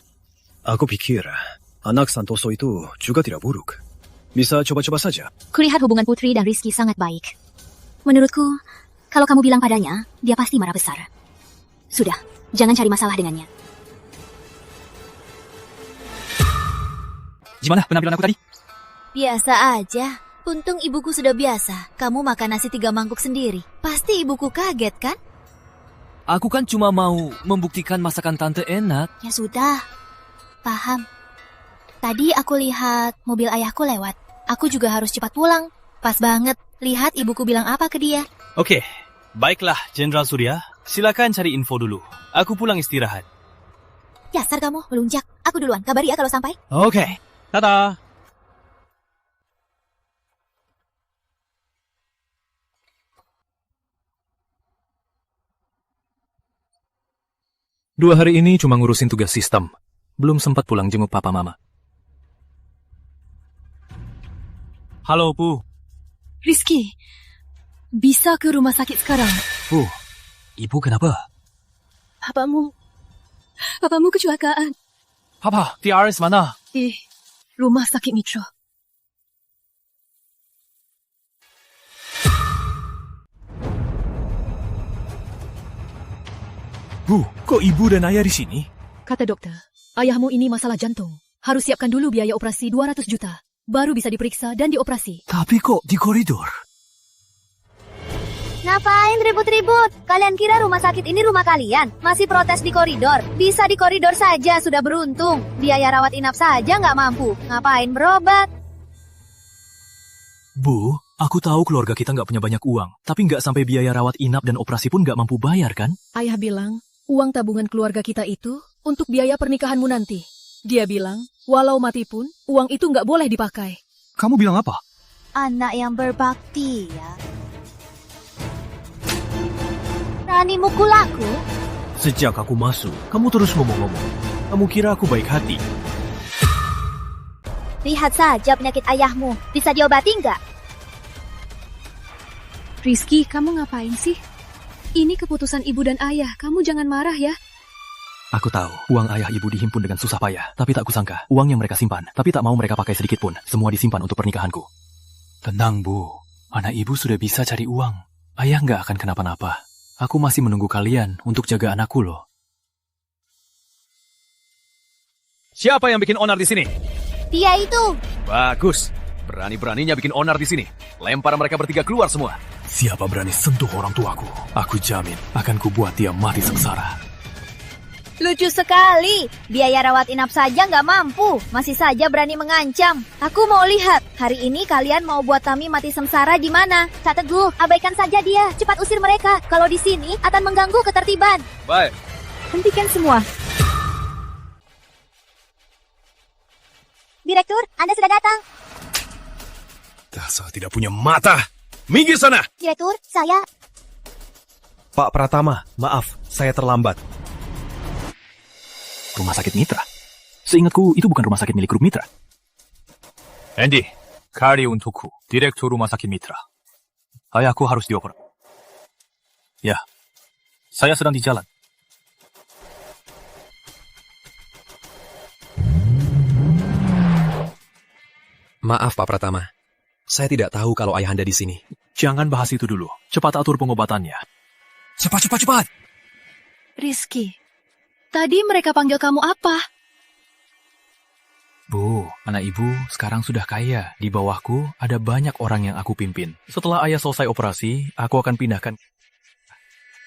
Aku pikir anak Santoso itu juga tidak buruk. Bisa coba-coba saja. Kulihat hubungan Putri dan Rizky sangat baik. Menurutku, kalau kamu bilang padanya, dia pasti marah besar. Sudah, jangan cari masalah dengannya. Gimana penampilan aku tadi? Biasa aja. Untung ibuku sudah biasa. Kamu makan nasi 3 mangkuk sendiri. Pasti ibuku kaget kan? Aku kan cuma mau membuktikan masakan tante enak. Ya sudah. Paham. Tadi aku lihat mobil ayahku lewat. Aku juga harus cepat pulang. Pas banget. Lihat ibuku bilang apa ke dia. Oke, baiklah Jenderal Surya. Silakan cari info dulu. Aku pulang istirahat. Dasar kamu, melunjak. Aku duluan, kabari ya kalau sampai. Oke, dadah. 2 hari ini cuma ngurusin tugas sistem. Belum sempat pulang jenguk papa mama. Halo, Pu. Rizky, bisa ke rumah sakit sekarang? Pu, ibu kenapa? Papamu kecelakaan Papa, TRS mana? di rumah sakit Mitra. Bu, kok ibu dan ayah di sini? Kata dokter, ayahmu ini masalah jantung. Harus siapkan dulu biaya operasi 200 juta. Baru bisa diperiksa dan dioperasi. Tapi kok di koridor? Ngapain ribut-ribut? Kalian kira rumah sakit ini rumah kalian? Masih protes di koridor? Bisa di koridor saja, sudah beruntung. Biaya rawat inap saja nggak mampu. Ngapain berobat? Bu, aku tahu keluarga kita nggak punya banyak uang. Tapi nggak sampai biaya rawat inap dan operasi pun nggak mampu bayar, kan? Ayah bilang, uang tabungan keluarga kita itu untuk biaya pernikahanmu nanti. Dia bilang, walau mati pun, uang itu nggak boleh dipakai. Kamu bilang apa? Anak yang berbakti ya. Berani mukul aku? Sejak aku masuk, kamu terus ngomong-ngomong. Kamu kira aku baik hati? Lihat saja penyakit ayahmu. Bisa diobati nggak? Rizky, kamu ngapain sih? Ini keputusan ibu dan ayah. Kamu jangan marah ya. Aku tahu, uang ayah ibu dihimpun dengan susah payah. Tapi tak kusangka, uang yang mereka simpan. Tapi tak mau mereka pakai sedikit pun. Semua disimpan untuk pernikahanku. Tenang, Bu. Anak ibu sudah bisa cari uang. Ayah nggak akan kenapa-napa. Aku masih menunggu kalian untuk jaga anakku loh. Siapa yang bikin onar di sini? Dia itu. Bagus. Berani-beraninya bikin onar di sini. Lempar mereka bertiga keluar semua. Siapa berani sentuh orang tuaku? Aku jamin akan kubuat dia mati sengsara. Lucu sekali. Biaya rawat inap saja nggak mampu. Masih saja berani mengancam. Aku mau lihat. Hari ini kalian mau buat kami mati sengsara di mana? Tak Teguh, abaikan saja dia. Cepat usir mereka. Kalau di sini akan mengganggu ketertiban. Baik. Hentikan semua. Direktur, Anda sudah datang. Dasar tidak punya mata. Minggir sana. Direktur, saya... Pak Pratama, maaf, saya terlambat. Rumah sakit Mitra? Seingatku, itu bukan rumah sakit milik grup Mitra. Andy, Kari untukku, Direktur Rumah Sakit Mitra. Ayahku harus dioper. Ya, saya sedang di jalan. Maaf Pak Pratama, saya tidak tahu kalau ayah Anda di sini. Jangan bahas itu dulu. Cepat atur pengobatannya. Cepat. Rizky, tadi mereka panggil kamu apa? Bu, anak ibu sekarang sudah kaya. Di bawahku ada banyak orang yang aku pimpin. Setelah ayah selesai operasi, aku akan pindahkan.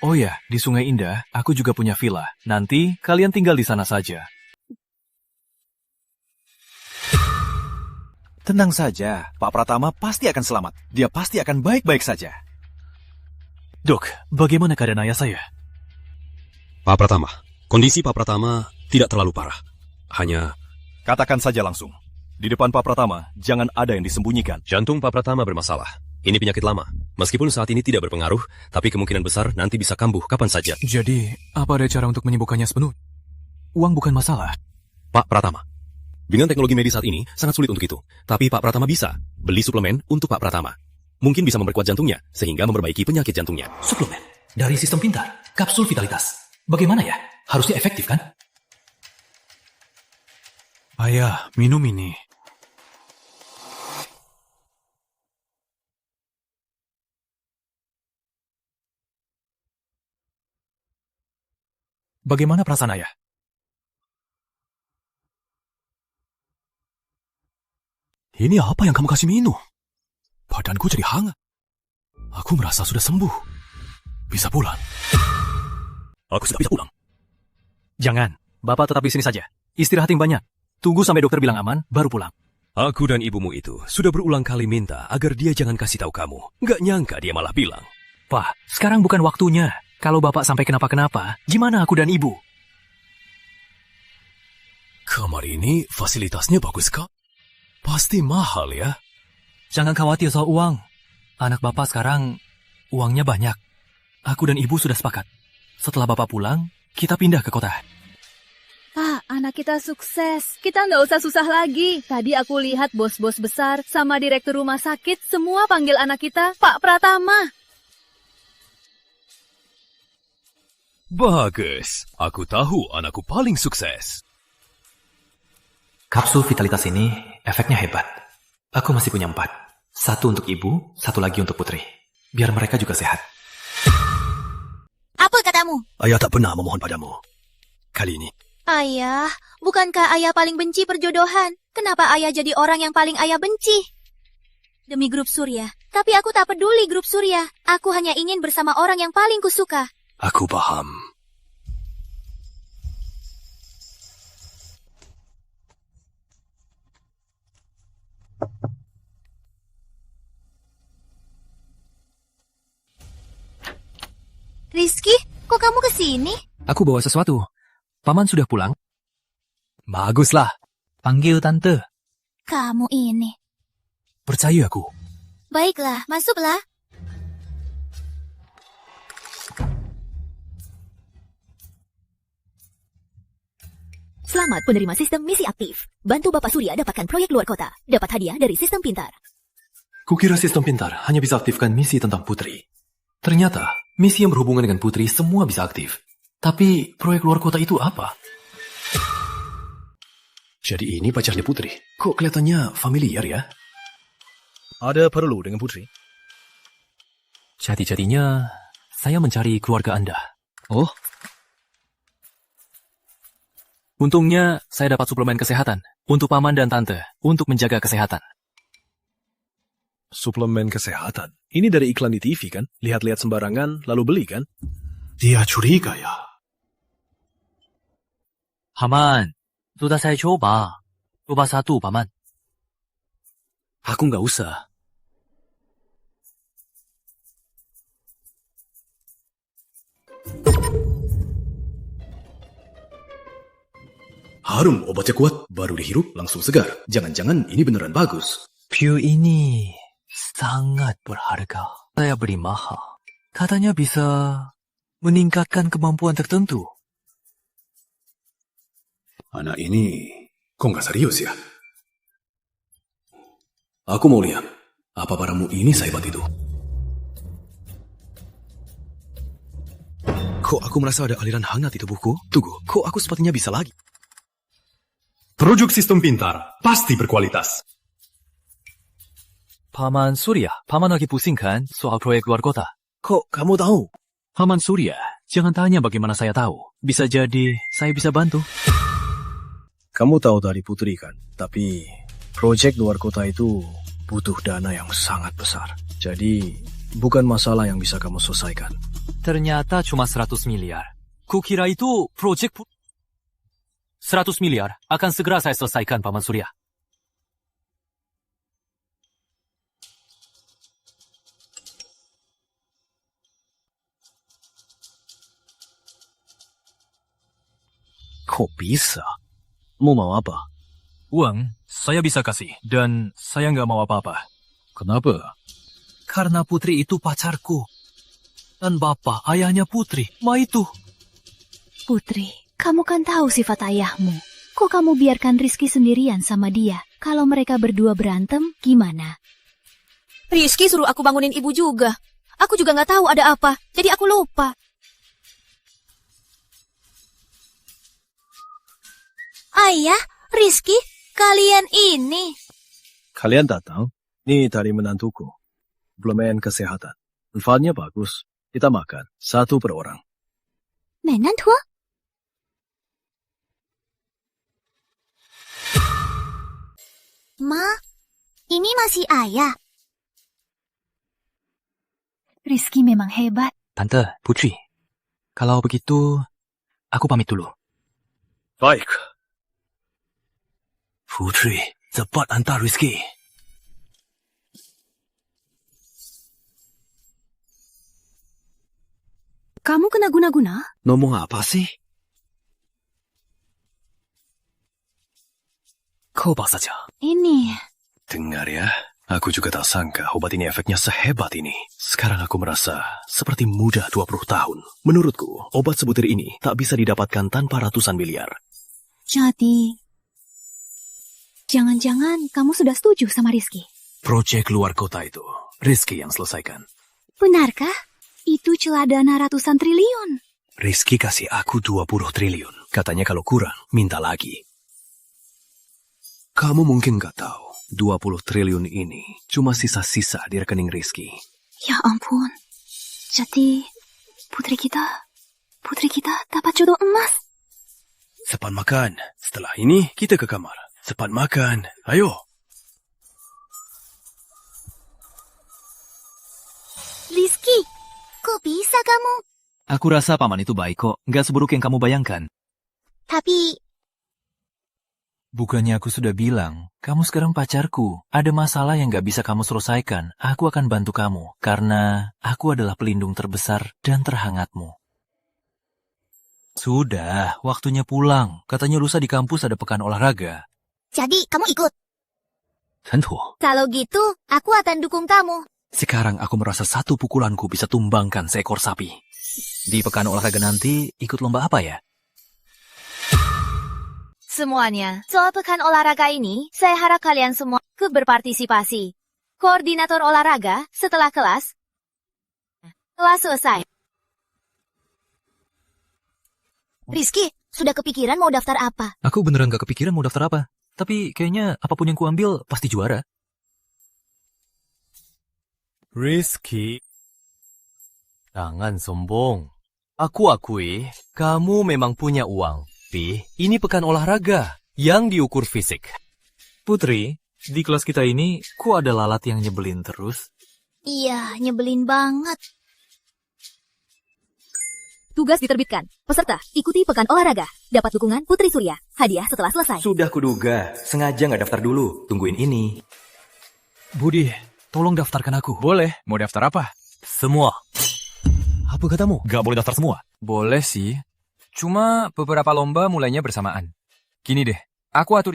Oh ya, di Sungai Indah, aku juga punya villa. Nanti kalian tinggal di sana saja. Tenang saja, Pak Pratama pasti akan selamat. Dia pasti akan baik-baik saja. Dok, bagaimana keadaan ayah saya? Pak Pratama, kondisi Pak Pratama tidak terlalu parah. Hanya... Katakan saja langsung. Di depan Pak Pratama, jangan ada yang disembunyikan. Jantung Pak Pratama bermasalah. Ini penyakit lama. Meskipun saat ini tidak berpengaruh, tapi kemungkinan besar nanti bisa kambuh kapan saja. Jadi, apa ada cara untuk menyembuhkannya sepenuh? Uang bukan masalah. Pak Pratama, dengan teknologi medis saat ini, sangat sulit untuk itu. Tapi Pak Pratama bisa beli suplemen untuk Pak Pratama. Mungkin bisa memperkuat jantungnya, sehingga memperbaiki penyakit jantungnya. Suplemen? Dari sistem pintar? Kapsul vitalitas? Bagaimana ya? Harusnya efektif kan? Ayah, minum ini. bagaimana perasaan ayah? Ini apa yang kamu kasih minum? Badanku jadi hangat. Aku merasa sudah sembuh. Bisa pulang. Aku sudah bisa pulang. Jangan, Bapak tetap di sini saja. Istirahat yang banyak. Tunggu sampai dokter bilang aman, baru pulang. Aku dan ibumu itu sudah berulang kali minta agar dia jangan kasih tahu kamu. Nggak nyangka dia malah bilang. Pak, sekarang bukan waktunya. Kalau Bapak sampai kenapa-kenapa, gimana aku dan ibu? Kamar ini fasilitasnya bagus, Kak. Pasti mahal ya. Jangan khawatir soal uang. Anak Bapak sekarang uangnya banyak. Aku dan ibu sudah sepakat. Setelah Bapak pulang, kita pindah ke kota. Pak, anak kita sukses. Kita nggak usah susah lagi. Tadi aku lihat bos-bos besar sama direktur rumah sakit semua panggil anak kita Pak Pratama. Bagus. Aku tahu anakku paling sukses. Kapsul vitalitas ini efeknya hebat. Aku masih punya 4. 1 untuk ibu, 1 lagi untuk putri. Biar mereka juga sehat. Apa katamu? Ayah tak pernah memohon padamu. Kali ini. Ayah, bukankah ayah paling benci perjodohan? Kenapa ayah jadi orang yang paling ayah benci? Demi grup Surya. Tapi aku tak peduli grup Surya. Aku hanya ingin bersama orang yang paling kusuka. Aku paham. Rizky, kok kamu kesini? Aku bawa sesuatu. Paman sudah pulang? Baguslah. Panggil tante. Kamu ini. Percaya aku. Baiklah, masuklah. Selamat penerima sistem misi aktif. Bantu Bapak Surya dapatkan proyek luar kota. Dapat hadiah dari sistem pintar. Kukira sistem pintar hanya bisa aktifkan misi tentang putri. Ternyata, misi yang berhubungan dengan putri semua bisa aktif. Tapi, proyek luar kota itu apa? Jadi ini pacarnya Putri. Kok kelihatannya familiar ya? Ada perlu dengan Putri? Jati-jatinya, saya mencari keluarga Anda. Oh? Untungnya, saya dapat suplemen kesehatan untuk paman dan tante untuk menjaga kesehatan. Suplemen kesehatan? Ini dari iklan di TV kan? Lihat-lihat sembarangan, lalu beli kan? Dia curiga ya. Paman, sudah saya coba. Coba 1, paman. Aku nggak usah. Harum, obatnya kuat. Baru dihirup, langsung segar. Jangan-jangan ini beneran bagus. Pil ini sangat berharga. Saya beri mahal. Katanya bisa meningkatkan kemampuan tertentu. Anak ini kok nggak serius ya? Aku mau lihat. Apa paramu ini sehebat itu? Kok aku merasa ada aliran hangat di tubuhku? Tunggu, kok aku sepertinya bisa lagi? Produk sistem pintar, pasti berkualitas. Paman Surya, paman lagi pusing kan soal proyek luar kota? Kok kamu tahu? Paman Surya, jangan tanya bagaimana saya tahu. Bisa jadi saya bisa bantu. Kamu tahu dari Putri kan? Tapi proyek luar kota itu butuh dana yang sangat besar. Jadi bukan masalah yang bisa kamu selesaikan. Ternyata cuma 100 miliar. Kukira itu proyek 100 miliar akan segera saya selesaikan, Paman Surya. Kok bisa? Mau apa? Uang, saya bisa kasih. Dan saya nggak mau apa-apa. Kenapa? Karena Putri itu pacarku. Dan bapak, ayahnya Putri. Ma itu. Putri, kamu kan tahu sifat ayahmu. Kok kamu biarkan Rizky sendirian sama dia? Kalau mereka berdua berantem, gimana? Rizky suruh aku bangunin ibu juga. Aku juga nggak tahu ada apa, jadi aku lupa. Ayah, Rizky, kalian ini. Kalian tak tahu? Ini tadi menantuku. Suplemen kesehatan. Manfaatnya bagus. Kita makan 1 per orang. Menantua? Ma, ini masih ayah. Rizky memang hebat. Tante, Putri, kalau begitu, aku pamit dulu. Baik. Putri, cepat hantar Rizky. Kamu kena guna-guna? Ngomong apa sih? Coba saja. Ini. Dengar ya, aku juga tak sangka obat ini efeknya sehebat ini. Sekarang aku merasa seperti muda 20 tahun. Menurutku, obat sebutir ini tak bisa didapatkan tanpa ratusan miliar. Jadi, jangan-jangan kamu sudah setuju sama Rizky? Proyek luar kota itu, Rizky yang selesaikan. Benarkah? Itu celadana ratusan triliun. Rizky kasih aku 20 triliun. Katanya kalau kurang, minta lagi. Kamu mungkin gak tahu, 20 triliun ini cuma sisa-sisa di rekening Rizky. Ya ampun. Jadi, putri kita dapat jodoh emas. Cepat makan. Setelah ini, kita ke kamar. Cepat makan. Ayo. Rizky, kok bisa kamu? Aku rasa paman itu baik kok, nggak seburuk yang kamu bayangkan. Tapi, bukannya aku sudah bilang, kamu sekarang pacarku. Ada masalah yang nggak bisa kamu selesaikan, aku akan bantu kamu. Karena aku adalah pelindung terbesar dan terhangatmu. Sudah, waktunya pulang. Katanya lusa di kampus ada pekan olahraga. jadi kamu ikut? Tentu. Kalau gitu, aku akan dukung kamu. Sekarang aku merasa satu pukulanku bisa tumbangkan seekor sapi. Di pekan olahraga nanti, ikut lomba apa ya? Semuanya, soal pekan olahraga ini, saya harap kalian semua ikut berpartisipasi. Koordinator olahraga, setelah kelas selesai. Rizky, sudah kepikiran mau daftar apa? Aku beneran gak kepikiran mau daftar apa. Tapi kayaknya apapun yang kuambil pasti juara. Rizky, jangan sombong. Aku akui, kamu memang punya uang. Tapi, ini pekan olahraga yang diukur fisik. Putri, di kelas kita ini, kok ada lalat yang nyebelin terus? Iya, nyebelin banget. Tugas diterbitkan. Peserta, ikuti pekan olahraga. Dapat dukungan Putri Surya. Hadiah setelah selesai. Sudah kuduga, sengaja nggak daftar dulu. Tungguin ini. Budi, tolong daftarkan aku. Boleh, mau daftar apa? Semua. Apa katamu? Gak boleh daftar semua? Boleh sih. Cuma beberapa lomba mulainya bersamaan. Gini deh, aku atur.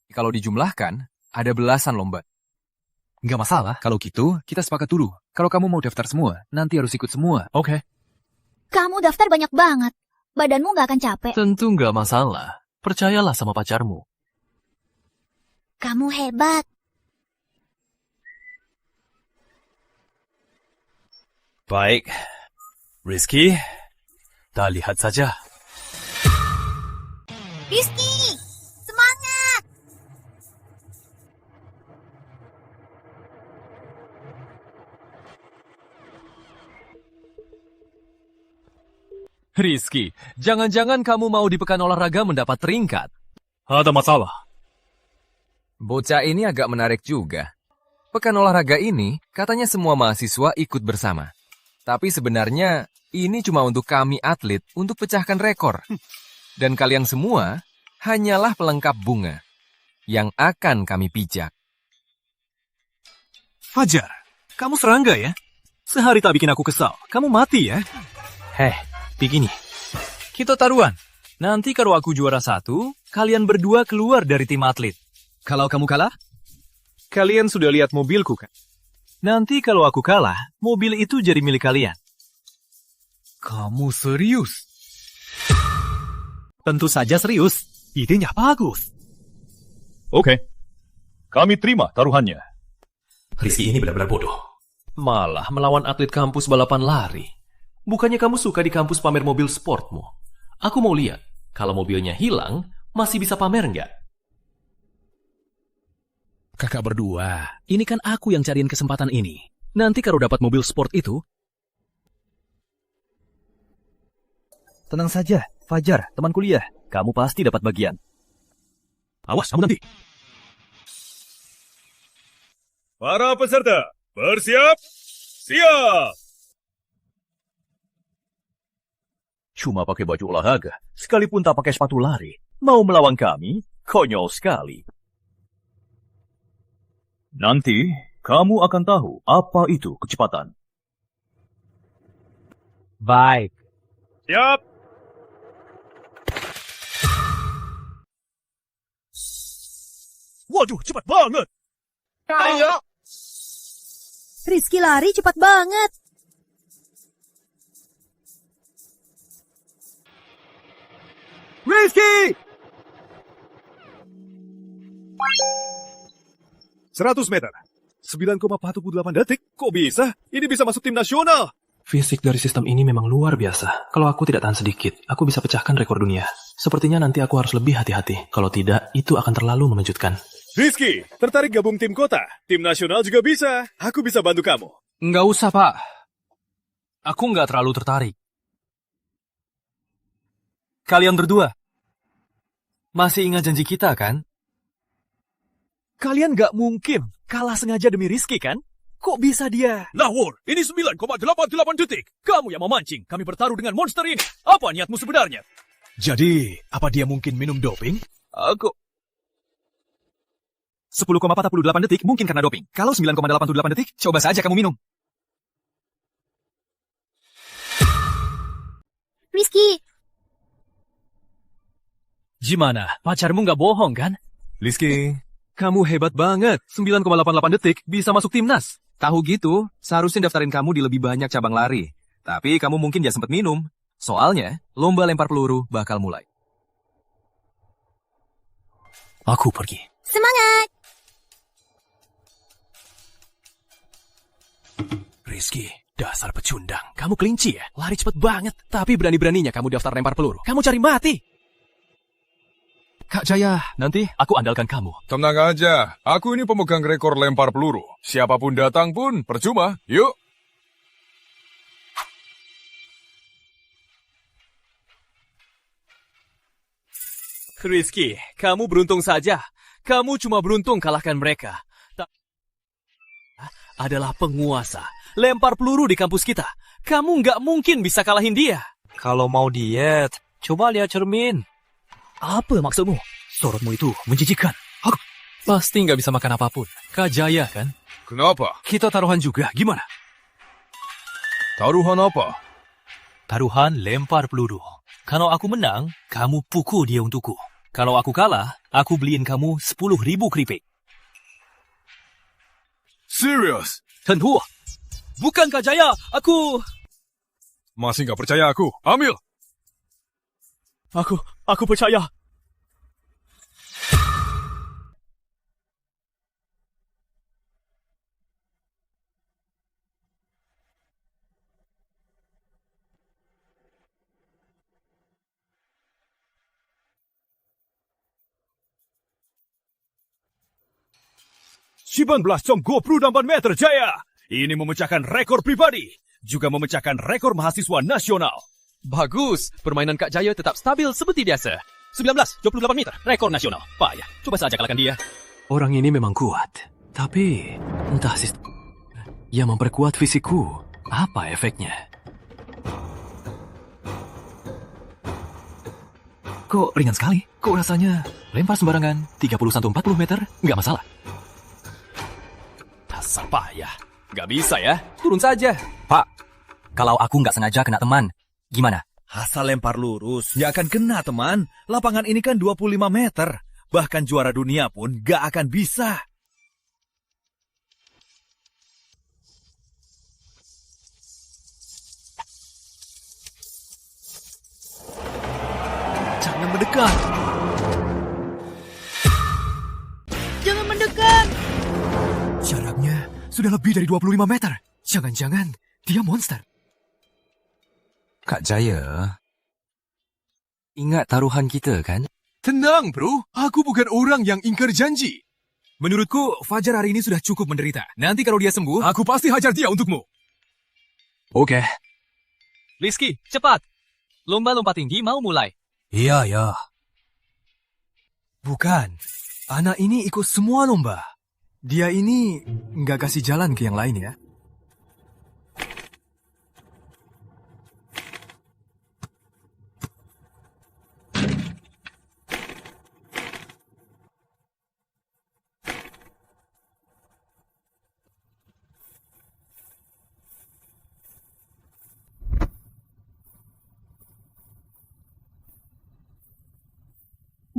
Kalau dijumlahkan, ada belasan lomba. Gak masalah. Kalau gitu, kita sepakat dulu. Kalau kamu mau daftar semua, nanti harus ikut semua. Oke. Kamu daftar banyak banget. Badanmu gak akan capek. Tentu gak masalah. Percayalah sama pacarmu. Kamu hebat. Baik. Rizky, kita lihat saja. Rizky, semangat! Rizky, jangan-jangan kamu mau di pekan olahraga mendapat peringkat. Ada masalah. Bocah ini agak menarik juga. Pekan olahraga ini katanya semua mahasiswa ikut bersama. Tapi sebenarnya ini cuma untuk kami atlet untuk pecahkan rekor. Dan kalian semua hanyalah pelengkap bunga yang akan kami pijak. Fajar, kamu serangga ya? Sehari tak bikin aku kesal. Kamu mati ya? Begini, kita taruhan. Nanti kalau aku juara 1, kalian berdua keluar dari tim atlet. Kalau kamu kalah? Kalian sudah lihat mobilku kan? Nanti kalau aku kalah, mobil itu jadi milik kalian. Kamu serius? Tentu saja serius. Idenya bagus. Oke, kami terima taruhannya. Rizky ini benar-benar bodoh. Malah melawan atlet kampus balapan lari. Bukannya kamu suka di kampus pamer mobil sportmu? Aku mau lihat, kalau mobilnya hilang, masih bisa pamer nggak? Kakak berdua, ini kan aku yang cariin kesempatan ini. Nanti kalau dapat mobil sport itu... Tenang saja, Fajar, teman kuliah. Kamu pasti dapat bagian. Awas, kamu nanti. Para peserta, bersiap, siap! Cuma pakai baju olahraga, sekalipun tak pakai sepatu lari. Mau melawan kami? Konyol sekali. Nanti, kamu akan tahu apa itu kecepatan. Baik. Siap! Waduh, cepat banget! Ayo! Rizky lari cepat banget. Rizky! 100 meter. 9,48 detik. Kok bisa? Ini bisa masuk tim nasional. Fisik dari sistem ini memang luar biasa. Kalau aku tidak tahan sedikit, aku bisa pecahkan rekor dunia. Sepertinya nanti aku harus lebih hati-hati. Kalau tidak, itu akan terlalu mengejutkan. Rizky, tertarik gabung tim kota? Tim nasional juga bisa. Aku bisa bantu kamu. Nggak usah, Pak. Aku nggak terlalu tertarik. Kalian berdua, masih ingat janji kita, kan? Kalian nggak mungkin kalah sengaja demi Rizky, kan? Kok bisa dia? Lawor, ini 9,88 detik. Kamu yang memancing. Kami bertaruh dengan monster ini. Apa niatmu sebenarnya? Jadi, apa dia mungkin minum doping? Aku... 10,48 detik mungkin karena doping. Kalau 9,88 detik, coba saja kamu minum. Rizky, Gimana? Pacarmu nggak bohong, kan? Rizky, kamu hebat banget. 9,88 detik bisa masuk timnas. Tahu gitu, seharusnya daftarin kamu di lebih banyak cabang lari. Tapi kamu mungkin dia sempat minum. Soalnya, lomba lempar peluru bakal mulai. Aku pergi. semangat. Rizky, dasar pecundang. Kamu kelinci ya? Lari cepet banget. Tapi berani-beraninya kamu daftar lempar peluru. Kamu cari mati. Kak Jaya, nanti aku andalkan kamu. Tenang aja, aku ini pemegang rekor lempar peluru. Siapapun datang pun, percuma. Yuk. Rizky, kamu beruntung saja. Kamu cuma beruntung kalahkan mereka. Adalah penguasa. Lempar peluru di kampus kita. Kamu nggak mungkin bisa kalahin dia. Kalau mau diet, coba lihat cermin. Apa maksudmu? Sorotmu itu menjijikan. Aku pasti nggak bisa makan apapun. Kak Jaya, kan? Kenapa? Kita taruhan juga, gimana? Taruhan apa? Taruhan lempar peluru. Kalau aku menang, kamu pukul dia untukku. Kalau aku kalah, aku beliin kamu 10.000 keripik. Serius? Tentu. Bukan Kak Jaya, aku... Masih nggak percaya aku? Ambil! Aku percaya. Jom 28 meter Jaya. Ini memecahkan rekor pribadi. Juga memecahkan rekor mahasiswa nasional. Bagus, permainan Kak Jaya tetap stabil seperti biasa. 19,28 meter, rekor nasional. Payah, coba saja kalahkan dia. Orang ini memang kuat, tapi entah sistem yang memperkuat fisikku. Apa efeknya? Kok ringan sekali? Kok rasanya lempar sembarangan 31-40 meter? Nggak masalah. Dasar payah. Nggak bisa ya, turun saja. Pak, kalau aku nggak sengaja kena teman, gimana? Asal lempar lurus, nggak akan kena teman. Lapangan ini kan 25 meter. Bahkan juara dunia pun nggak akan bisa. Jangan mendekat. Jangan mendekat. Jaraknya sudah lebih dari 25 meter. Jangan-jangan dia monster. Kak Jaya, ingat taruhan kita kan? Tenang bro, aku bukan orang yang ingkar janji. Menurutku, Fajar hari ini sudah cukup menderita. Nanti kalau dia sembuh, aku pasti hajar dia untukmu. Oke. Rizky, cepat. Lomba lompat tinggi mau mulai. Iya, ya. Bukan. Anak ini ikut semua lomba. Dia ini nggak kasih jalan ke yang lain ya.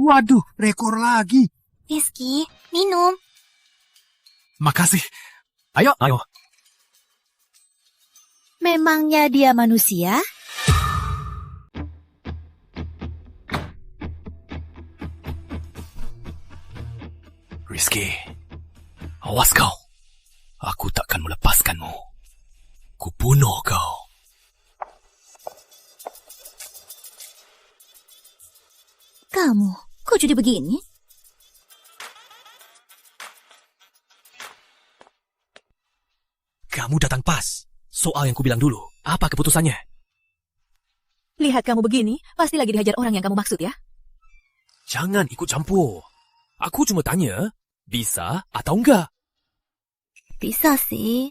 Waduh, rekor lagi. Rizky, minum. Makasih. Ayo. Memangnya dia manusia? Rizky, awas kau. Aku takkan melepaskanmu. Kubunuh kau. Kamu, kok jadi begini? Kamu datang pas. Soal yang kubilang dulu, apa keputusannya? Lihat kamu begini, pasti lagi dihajar orang yang kamu maksud ya. Jangan ikut campur. Aku cuma tanya, bisa atau enggak? Bisa sih.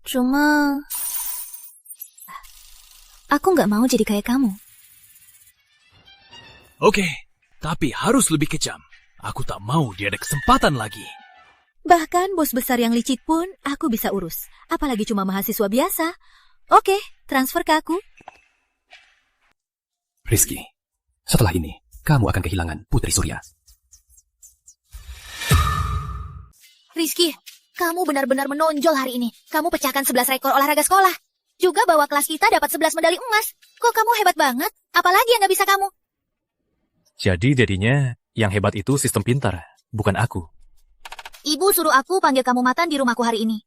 Cuma... aku nggak mau jadi kayak kamu. Oke, tapi harus lebih kejam. Aku tak mau dia ada kesempatan lagi. Bahkan bos besar yang licik pun aku bisa urus. Apalagi cuma mahasiswa biasa. Oke, transfer ke aku. Rizky, setelah ini, kamu akan kehilangan Putri Surya. Rizky, kamu benar-benar menonjol hari ini. Kamu pecahkan 11 rekor olahraga sekolah. Juga bawa kelas kita dapat 11 medali emas. Kok kamu hebat banget? Apalagi yang gak bisa kamu? Jadi jadinya yang hebat itu sistem pintar, bukan aku. Ibu suruh aku panggil kamu makan di rumahku hari ini.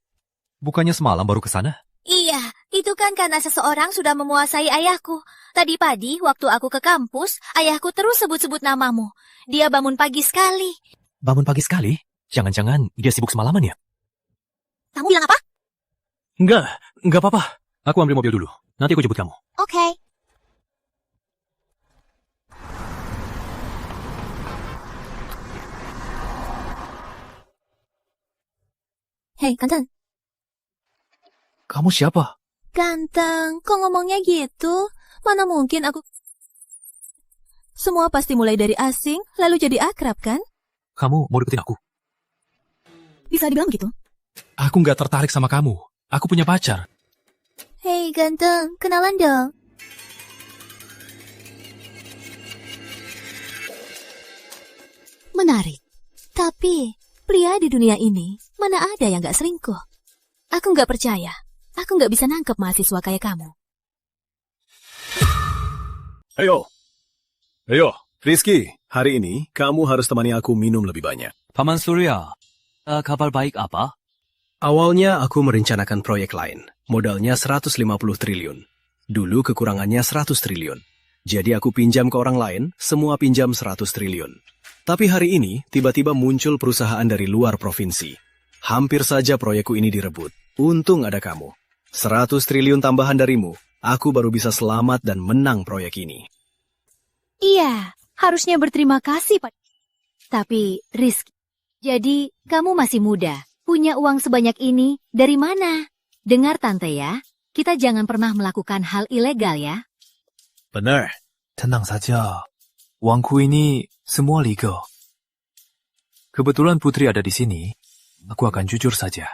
Bukannya semalam baru ke sana? Iya, itu kan karena seseorang sudah memuasai ayahku. Tadi pagi, waktu aku ke kampus, ayahku terus sebut-sebut namamu. Dia bangun pagi sekali. Bangun pagi sekali? Jangan-jangan dia sibuk semalaman ya? Kamu bilang apa? Enggak apa-apa. Aku ambil mobil dulu. Nanti aku jemput kamu. Oke. Hei, ganteng. Kamu siapa? Ganteng, kok ngomongnya gitu? Mana mungkin aku... Semua pasti mulai dari asing, lalu jadi akrab, kan? Kamu mau deketin aku? Bisa dibilang begitu? Aku nggak tertarik sama kamu. Aku punya pacar. Hei, ganteng, kenalan dong. Menarik. Tapi, pria di dunia ini, mana ada yang gak selingkuh? Aku gak percaya. Aku gak bisa nangkep mahasiswa kayak kamu. Ayo, Rizky, hari ini kamu harus temani aku minum lebih banyak. Paman Surya, kabar baik apa? Awalnya aku merencanakan proyek lain. Modalnya 150 triliun. Dulu kekurangannya 100 triliun. Jadi aku pinjam ke orang lain, semua pinjam 100 triliun. Tapi hari ini, tiba-tiba muncul perusahaan dari luar provinsi. Hampir saja proyekku ini direbut. Untung ada kamu. 100 triliun tambahan darimu, aku baru bisa selamat dan menang proyek ini. Iya, harusnya berterima kasih, Pak. Tapi, Rizky, jadi kamu masih muda. Punya uang sebanyak ini dari mana? Dengar tante ya, kita jangan pernah melakukan hal ilegal ya. Benar. Tenang saja. Uangku ini semua legal. Kebetulan Putri ada di sini, aku akan jujur saja.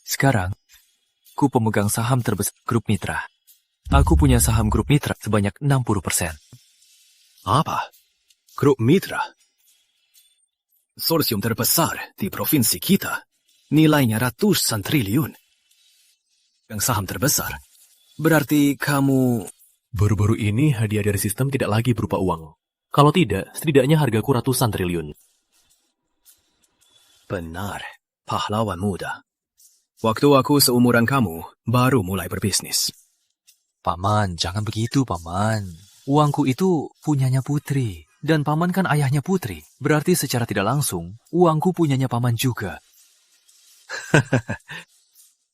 Sekarang, aku pemegang saham terbesar grup mitra. Aku punya saham grup mitra sebanyak 60%. Apa? Grup mitra? Konsorsium terbesar di provinsi kita. Nilainya ratusan triliun. Yang saham terbesar. Berarti kamu... Baru-baru ini hadiah dari sistem tidak lagi berupa uang. Kalau tidak, setidaknya hargaku ratusan triliun. Benar, pahlawan muda. Waktu aku seumuran kamu, baru mulai berbisnis. Paman, jangan begitu, Paman. Uangku itu punyanya Putri. Dan Paman kan ayahnya Putri. Berarti secara tidak langsung, uangku punyanya Paman juga.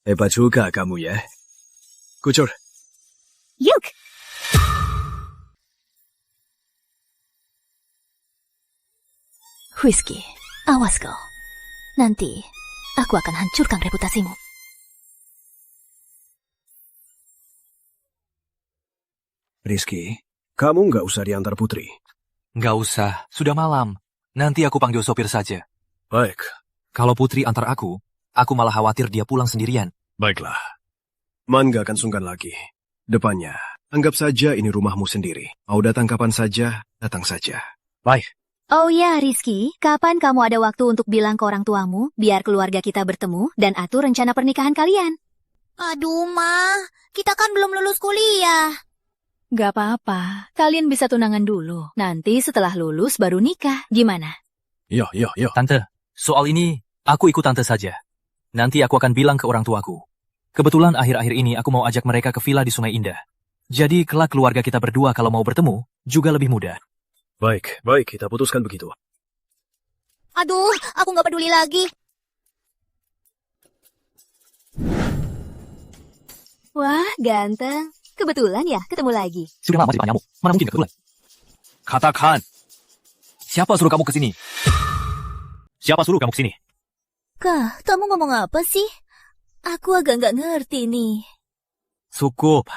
Hebat juga kamu ya. Kucur. Yuk! Rizky, awas kau. Nanti, aku akan hancurkan reputasimu. Rizky, kamu nggak usah diantar Putri. Nggak usah, sudah malam. Nanti aku panggil sopir saja. Baik. Kalau Putri antar aku malah khawatir dia pulang sendirian. Baiklah. Man gak akan sungkan lagi. Depannya, anggap saja ini rumahmu sendiri. Mau datang kapan saja, datang saja. Baik. Oh ya, Rizky, kapan kamu ada waktu untuk bilang ke orang tuamu, biar keluarga kita bertemu dan atur rencana pernikahan kalian? Aduh, Ma, kita kan belum lulus kuliah. Gak apa-apa, kalian bisa tunangan dulu. Nanti setelah lulus baru nikah. Gimana? Yo. Tante, soal ini aku ikut tante saja. Nanti aku akan bilang ke orang tuaku. Kebetulan akhir-akhir ini aku mau ajak mereka ke villa di Sungai Indah. Jadi kelak keluarga kita berdua kalau mau bertemu juga lebih mudah. Baik, kita putuskan begitu. Aduh, aku nggak peduli lagi. Wah, ganteng. Kebetulan ya, ketemu lagi. Sudah lama dipanyamu, mana mungkin kebetulan. Katakan, siapa suruh kamu ke sini? Siapa suruh kamu ke sini? Kah, kamu ngomong apa sih? Aku agak nggak ngerti nih. Cukup,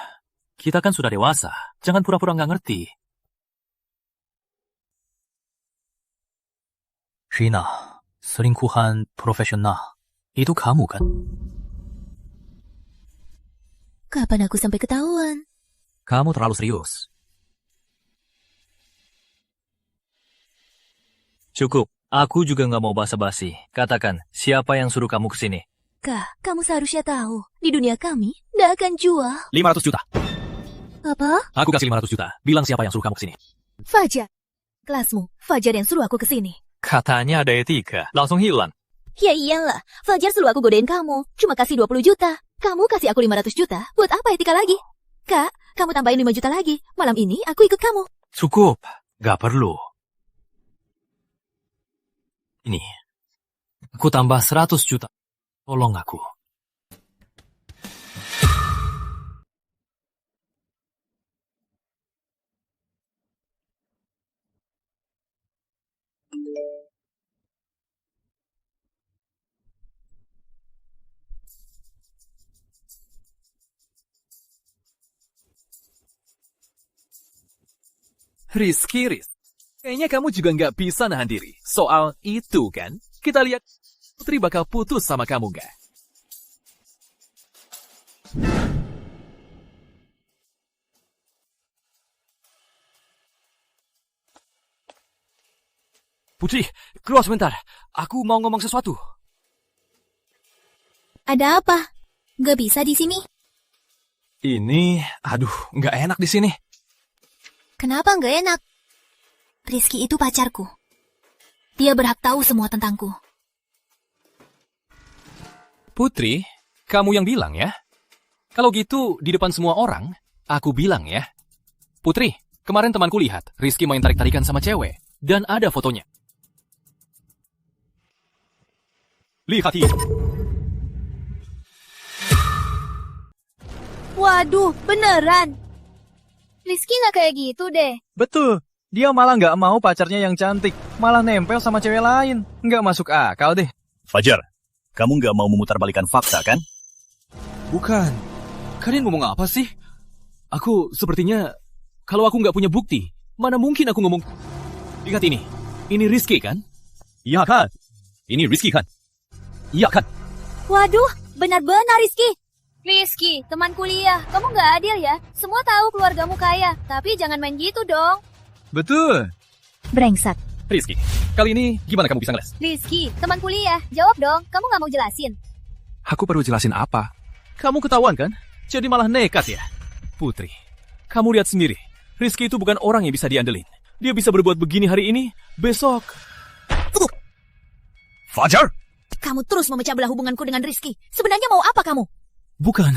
kita kan sudah dewasa. Jangan pura-pura nggak ngerti. Shina, selingkuhan profesional. Itu kamu kan? Kapan aku sampai ketahuan? Kamu terlalu serius. Cukup, aku juga nggak mau basa-basi. Katakan, siapa yang suruh kamu kesini? Kah, kamu seharusnya tahu. Di dunia kami, nggak akan jual. 500 juta. Apa? Aku kasih 500 juta. Bilang siapa yang suruh kamu kesini. Fajar. Kelasmu, Fajar yang suruh aku kesini. Katanya ada etika, langsung hilang. Ya iyalah, Fajar suruh aku godain kamu. Cuma kasih 20 juta. Kamu kasih aku 500 juta, buat apa etika lagi? Kak, kamu tambahin 5 juta lagi. Malam ini aku ikut kamu. Cukup, gak perlu. Ini, aku tambah 100 juta. Tolong aku. Rizky, kayaknya kamu juga nggak bisa nahan diri. Soal itu kan, kita lihat Putri bakal putus sama kamu nggak? Putri, keluar sebentar. Aku mau ngomong sesuatu. Ada apa? Nggak bisa di sini. Ini, nggak enak di sini. Kenapa nggak enak? Rizky itu pacarku. Dia berhak tahu semua tentangku. Putri, kamu yang bilang ya? Kalau gitu, di depan semua orang, aku bilang ya. Putri, kemarin temanku lihat Rizky main tarik-tarikan sama cewek. Dan ada fotonya. Lihat ini. Waduh, beneran. Rizky nggak kayak gitu deh. Betul, dia malah nggak mau pacarnya yang cantik. Malah nempel sama cewek lain. Nggak masuk akal deh. Fajar, kamu nggak mau memutarbalikkan fakta kan? Bukan. Kalian ngomong apa sih? Aku sepertinya, kalau aku nggak punya bukti, mana mungkin aku ngomong. Lihat ini. Ini Rizky kan? Iya kan? Ini Rizky kan? Iya kan? Waduh, benar-benar Rizky. Rizky, teman kuliah, kamu nggak adil ya. Semua tahu keluargamu kaya, tapi jangan main gitu dong. Betul. Brengsek. Rizky, kali ini gimana kamu bisa ngeles? Rizky, teman kuliah, jawab dong. Kamu nggak mau jelasin? Aku perlu jelasin apa? Kamu ketahuan kan? Jadi malah nekat ya? Putri, kamu lihat sendiri. Rizky itu bukan orang yang bisa diandelin. Dia bisa berbuat begini hari ini, besok. Fajar! Kamu terus memecah belah hubunganku dengan Rizky. Sebenarnya mau apa kamu? Bukan,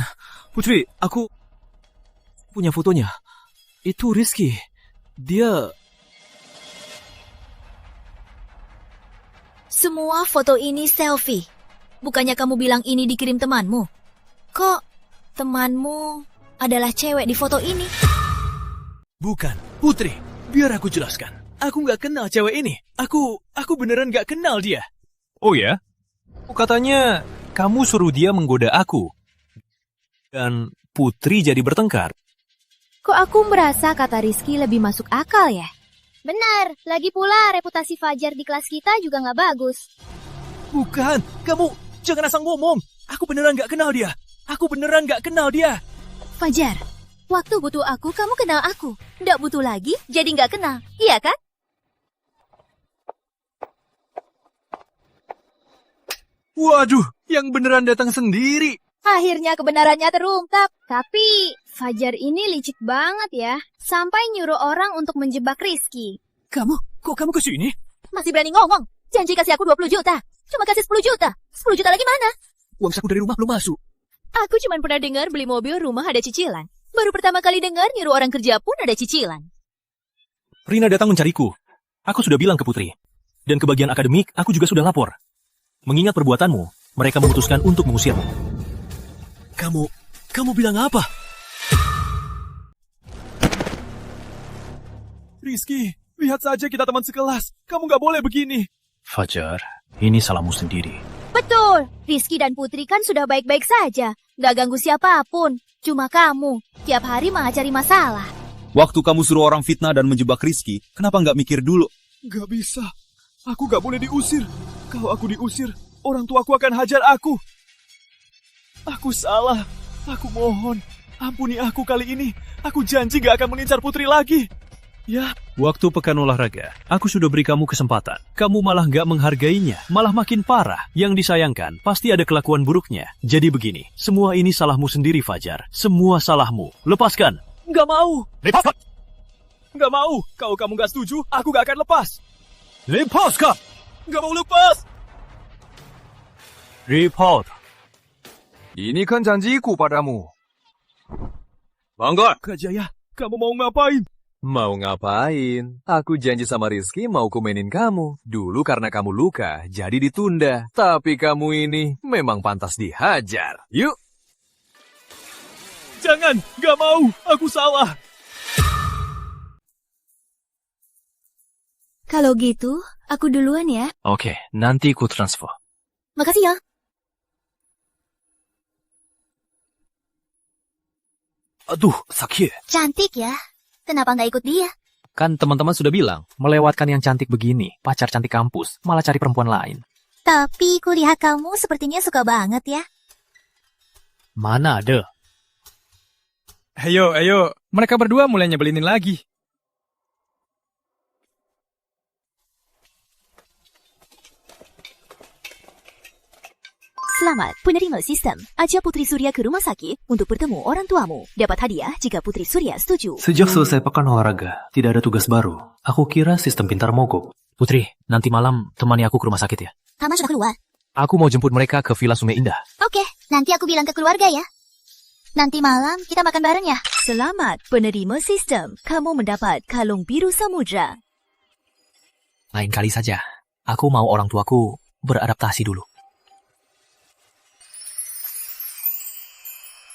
Putri, aku punya fotonya. Itu Rizky. Dia... Semua foto ini selfie. Bukannya kamu bilang ini dikirim temanmu? Kok temanmu adalah cewek di foto ini? Bukan, Putri. Biar aku jelaskan. Aku nggak kenal cewek ini. Aku beneran nggak kenal dia. Oh ya? Katanya kamu suruh dia menggoda aku. Dan Putri jadi bertengkar. Kok aku merasa kata Rizky lebih masuk akal ya? Benar, lagi pula reputasi Fajar di kelas kita juga nggak bagus. Bukan, kamu jangan asal ngomong. Aku beneran nggak kenal dia. Fajar, waktu butuh aku, kamu kenal aku. Nggak butuh lagi, jadi nggak kenal. Iya kan? Waduh, yang beneran datang sendiri. Akhirnya kebenarannya terungkap. Tapi Fajar ini licik banget ya. Sampai nyuruh orang untuk menjebak Rizky. Kok kamu kesini? Masih berani ngomong. Janji kasih aku 20 juta. Cuma kasih 10 juta. 10 juta lagi mana? Uang saku dari rumah belum masuk. Aku cuma pernah dengar beli mobil rumah ada cicilan. Baru pertama kali dengar nyuruh orang kerja pun ada cicilan. Rina datang mencariku. Aku sudah bilang ke Putri. Dan ke bagian akademik, aku juga sudah lapor. Mengingat perbuatanmu, mereka memutuskan untuk mengusirmu. Kamu bilang apa? Rizky, lihat saja kita teman sekelas. Kamu nggak boleh begini. Fajar, ini salahmu sendiri. Betul. Rizky dan Putri kan sudah baik-baik saja. Nggak ganggu siapapun. Cuma kamu. Tiap hari malah cari masalah. Waktu kamu suruh orang fitnah dan menjebak Rizky, kenapa nggak mikir dulu? Nggak bisa. Aku nggak boleh diusir. Kalau aku diusir, orang tuaku akan hajar aku. Aku salah. Aku mohon. Ampuni aku kali ini. Aku janji gak akan mengincar Putri lagi. Ya. Waktu pekan olahraga, aku sudah beri kamu kesempatan. Kamu malah gak menghargainya. Malah makin parah. Yang disayangkan, pasti ada kelakuan buruknya. Jadi begini, semua ini salahmu sendiri, Fajar. Semua salahmu. Lepaskan. Gak mau. Lepaskan. Gak mau. Kalau kamu gak setuju, aku gak akan lepas. Lepaskan. Gak mau lepas. Report. Ini kan janjiku padamu. Manggot. Kak Jaya, kamu mau ngapain? Mau ngapain? Aku janji sama Rizky mau kumenin kamu. Dulu karena kamu luka, jadi ditunda. Tapi kamu ini memang pantas dihajar. Yuk. Jangan, gak mau. Aku salah. Kalau gitu, aku duluan ya. Oke, nanti ku transfer. Makasih ya. Aduh, sakit. Cantik ya. Kenapa nggak ikut dia? Kan teman-teman sudah bilang, melewatkan yang cantik begini, pacar cantik kampus, malah cari perempuan lain. Tapi kulihat kamu sepertinya suka banget ya. Mana ada? Ayo. Mereka berdua mulai nyebelinin lagi. Selamat penerima sistem. Ajak Putri Surya ke rumah sakit untuk bertemu orang tuamu. Dapat hadiah jika Putri Surya setuju. Sejak selesai pekan olahraga, tidak ada tugas baru. Aku kira sistem pintar mogok. Putri, nanti malam temani aku ke rumah sakit ya. Kamu sudah keluar? Aku mau jemput mereka ke Villa Sume Indah. Oke, nanti aku bilang ke keluarga ya. Nanti malam kita makan bareng ya. Selamat penerima sistem. Kamu mendapat kalung biru samudra. Lain kali saja. Aku mau orang tuaku beradaptasi dulu.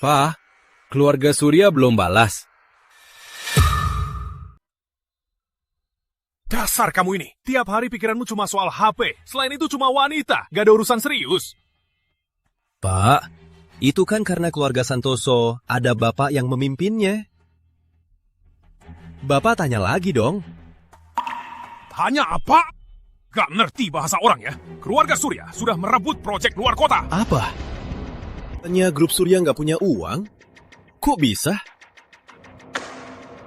Pak, keluarga Surya belum balas. Dasar kamu ini. Tiap hari pikiranmu cuma soal HP. Selain itu cuma wanita. Gak ada urusan serius. Pak, itu kan karena keluarga Santoso ada bapak yang memimpinnya. Bapak tanya lagi dong. Tanya apa? Gak ngerti bahasa orang ya. Keluarga Surya sudah merebut proyek luar kota. Apa? Katanya grup Surya nggak punya uang? Kok bisa?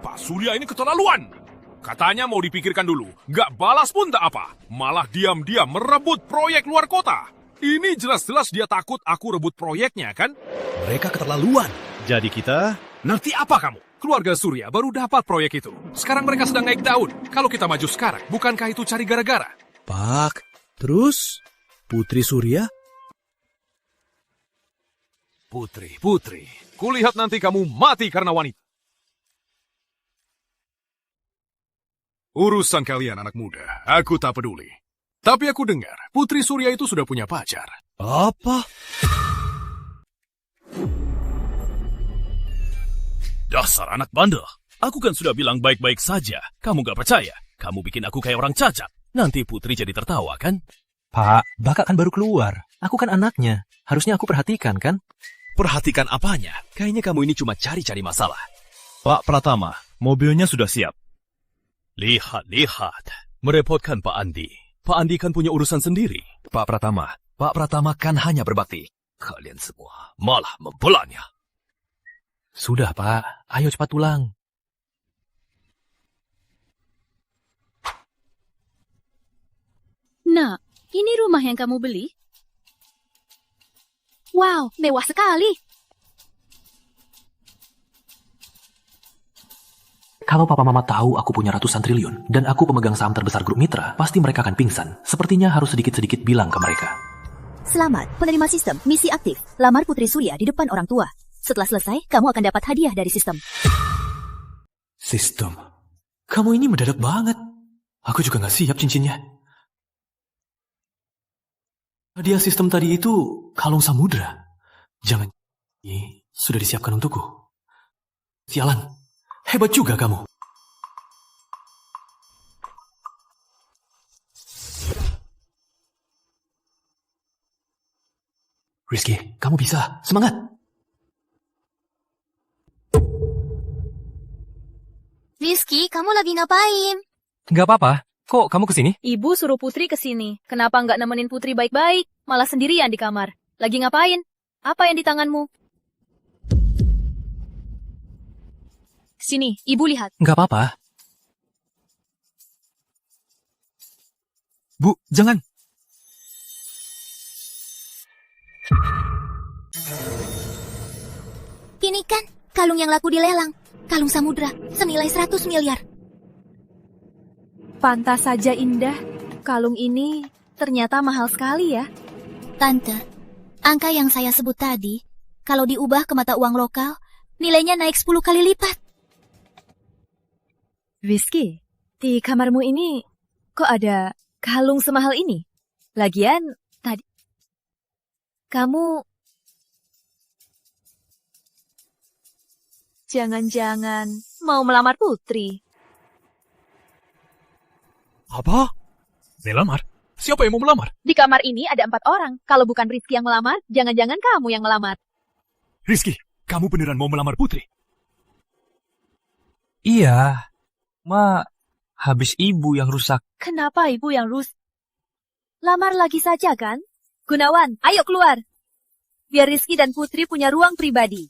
Pak Surya ini keterlaluan. Katanya mau dipikirkan dulu. Gak balas pun tak apa. Malah diam-diam merebut proyek luar kota. Ini jelas-jelas dia takut aku rebut proyeknya kan? Mereka keterlaluan. Jadi kita... Nanti apa kamu? Keluarga Surya baru dapat proyek itu. Sekarang mereka sedang naik daun. Kalau kita maju sekarang, bukankah itu cari gara-gara? Pak, terus Putri Surya? Putri, kulihat nanti kamu mati karena wanita. Urusan kalian anak muda, aku tak peduli. Tapi aku dengar, Putri Surya itu sudah punya pacar. Apa? Dasar anak bandel. Aku kan sudah bilang baik-baik saja. Kamu gak percaya. Kamu bikin aku kayak orang cacat. Nanti Putri jadi tertawa kan? Pak, Bapak kan baru keluar. Aku kan anaknya. Harusnya aku perhatikan, kan? Perhatikan apanya? Kayaknya kamu ini cuma cari-cari masalah. Pak Pratama, mobilnya sudah siap. Lihat. Merepotkan Pak Andi. Pak Andi kan punya urusan sendiri. Pak Pratama kan hanya berbakti. Kalian semua malah membelanya. Sudah, Pak. Ayo cepat pulang. Nah, ini rumah yang kamu beli? Wow, mewah sekali. Kalau papa mama tahu aku punya ratusan triliun dan aku pemegang saham terbesar grup mitra, pasti mereka akan pingsan. Sepertinya harus sedikit-sedikit bilang ke mereka. Selamat, penerima sistem, misi aktif. Lamar Putri Surya di depan orang tua. Setelah selesai, kamu akan dapat hadiah dari sistem. Sistem? Kamu ini mendadak banget. Aku juga gak siap cincinnya. Hadiah sistem tadi itu kalung samudra. Jangan, ini sudah disiapkan untukku. Sialan, hebat juga kamu. Rizky, kamu bisa. Semangat! Rizky, kamu lagi ngapain? Gak apa-apa. Kok kamu kesini? Ibu suruh Putri kesini. Kenapa nggak nemenin Putri baik-baik? Malah sendirian di kamar. Lagi ngapain? Apa yang di tanganmu? Sini, Ibu lihat. Gak apa-apa. Bu, jangan. Ini kan kalung yang laku dilelang. Kalung samudra, senilai 100 miliar. Pantas saja indah. Kalung ini ternyata mahal sekali ya. Tante, angka yang saya sebut tadi, kalau diubah ke mata uang lokal, nilainya naik 10 kali lipat. Rizky, di kamarmu ini kok ada kalung semahal ini? Lagian, tadi kamu jangan-jangan mau melamar Putri. Apa? Melamar? Siapa yang mau melamar? Di kamar ini ada 4 orang. Kalau bukan Rizky yang melamar, jangan-jangan kamu yang melamar. Rizky, kamu beneran mau melamar Putri? Iya. Ma, habis ibu yang rusak. Kenapa ibu yang lamar lagi saja kan? Gunawan, ayo keluar. Biar Rizky dan Putri punya ruang pribadi.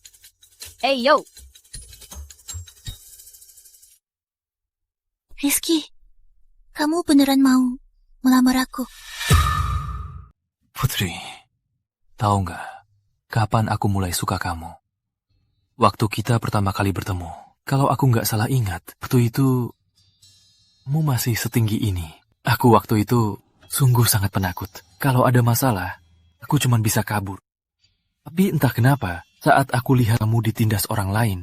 Yo. Rizky, kamu beneran mau melamar aku? Putri, tahu nggak kapan aku mulai suka kamu? Waktu kita pertama kali bertemu. Kalau aku nggak salah ingat, waktu itu kamu masih setinggi ini. Aku waktu itu sungguh sangat penakut. Kalau ada masalah, aku cuma bisa kabur. Tapi entah kenapa, saat aku lihat kamu ditindas orang lain,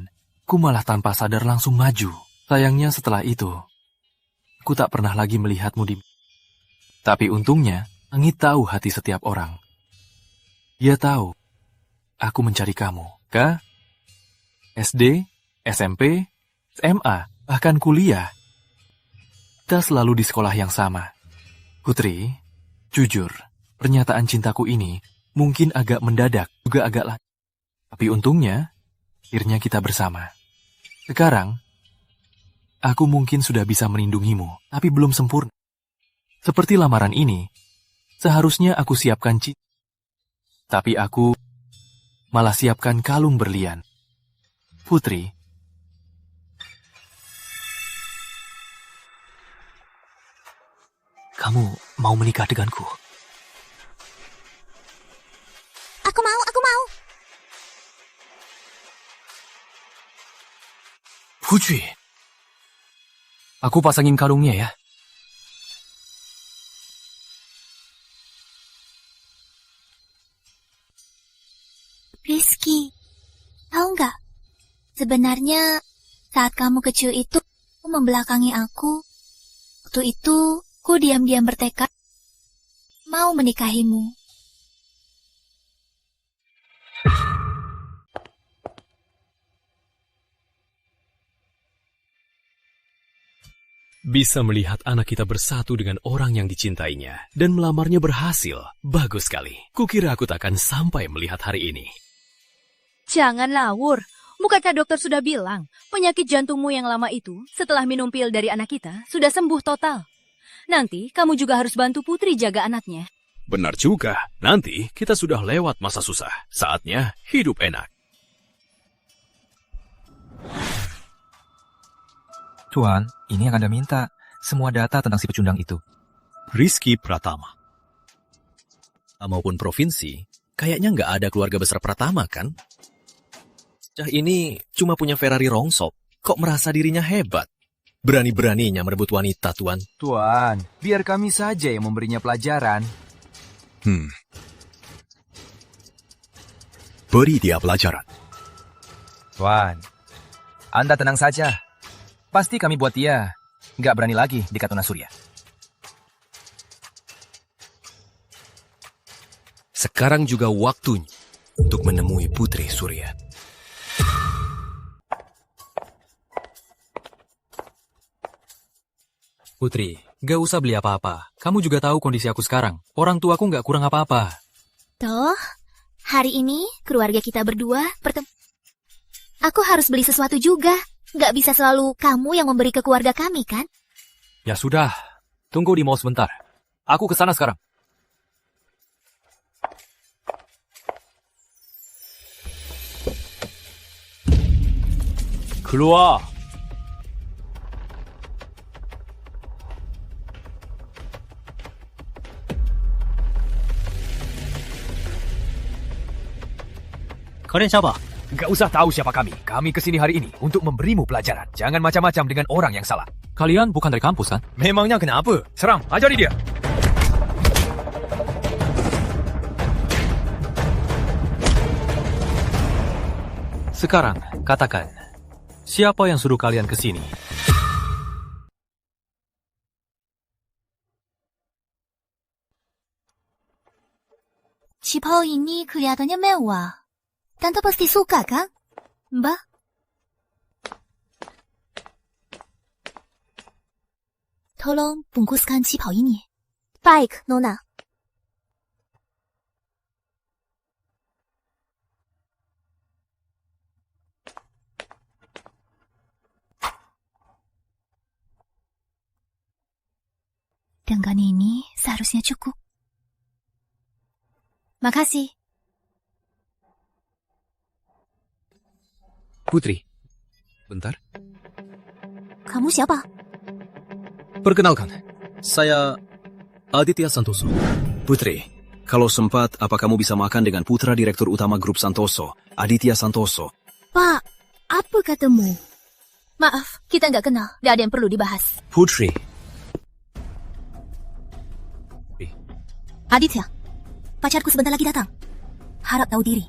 aku malah tanpa sadar langsung maju. Sayangnya setelah itu, aku tak pernah lagi melihatmu di... Tapi untungnya, langit tahu hati setiap orang. Dia tahu, aku mencari kamu. SD, SMP, SMA, bahkan kuliah. Kita selalu di sekolah yang sama. Putri, jujur, pernyataan cintaku ini mungkin agak mendadak, juga agak lama. Tapi untungnya, akhirnya kita bersama. Sekarang, aku mungkin sudah bisa melindungimu, tapi belum sempurna. Seperti lamaran ini, seharusnya aku siapkan cinta. Tapi aku malah siapkan kalung berlian. Putri, kamu mau menikah denganku? Aku mau. Putri, aku pasangin kalungnya ya. Rizky, tahu nggak? Sebenarnya saat kamu kecil itu membelakangi aku. Waktu itu, ku diam-diam bertekad mau menikahimu. Bisa melihat anak kita bersatu dengan orang yang dicintainya dan melamarnya berhasil. Bagus sekali. Kukira aku takkan sampai melihat hari ini. Jangan lawur. Bukankah dokter sudah bilang, penyakit jantungmu yang lama itu setelah minum pil dari anak kita sudah sembuh total. Nanti kamu juga harus bantu Putri jaga anaknya. Benar juga. Nanti kita sudah lewat masa susah. Saatnya hidup enak. Tuan, ini yang Anda minta. Semua data tentang si pecundang itu. Rizky Pratama. Maupun provinsi, kayaknya nggak ada keluarga besar Pratama, kan? Cah ini cuma punya Ferrari rongsok. Kok merasa dirinya hebat? Berani-beraninya merebut wanita, Tuan. Tuan, biar kami saja yang memberinya pelajaran. Beri dia pelajaran. Tuan, Anda tenang saja. Pasti kami buat dia nggak berani lagi di Katuna Surya. Sekarang juga waktunya untuk menemui Putri Surya. Putri, gak usah beli apa-apa. Kamu juga tahu kondisi aku sekarang. Orang tuaku gak kurang apa-apa. Toh, hari ini keluarga kita berdua Aku harus beli sesuatu juga. Gak bisa selalu kamu yang memberi ke keluarga kami, kan? Ya sudah, tunggu di mall sebentar. Aku ke sana sekarang. Keluar. Kalian siapa? Gak usah tahu siapa kami. Kami kesini hari ini untuk memberimu pelajaran. Jangan macam-macam dengan orang yang salah. Kalian bukan dari kampus, kan? Memangnya kenapa? Serang, ajari dia. Sekarang, katakan. Siapa yang suruh kalian kesini? Cipau ini kelihatannya mewah. Tante pasti suka, kan? Mbak? Tolong bungkuskan cipau ini. Baik, Nona. Dengan ini seharusnya cukup. Makasih. Putri, bentar. Kamu siapa? Perkenalkan, saya Aditya Santoso. Putri, kalau sempat, apa kamu bisa makan dengan putra direktur utama grup Santoso, Aditya Santoso? Pak, apa katamu? Maaf, kita nggak kenal. Nggak ada yang perlu dibahas. Putri. Aditya, pacarku sebentar lagi datang. Harap tahu diri.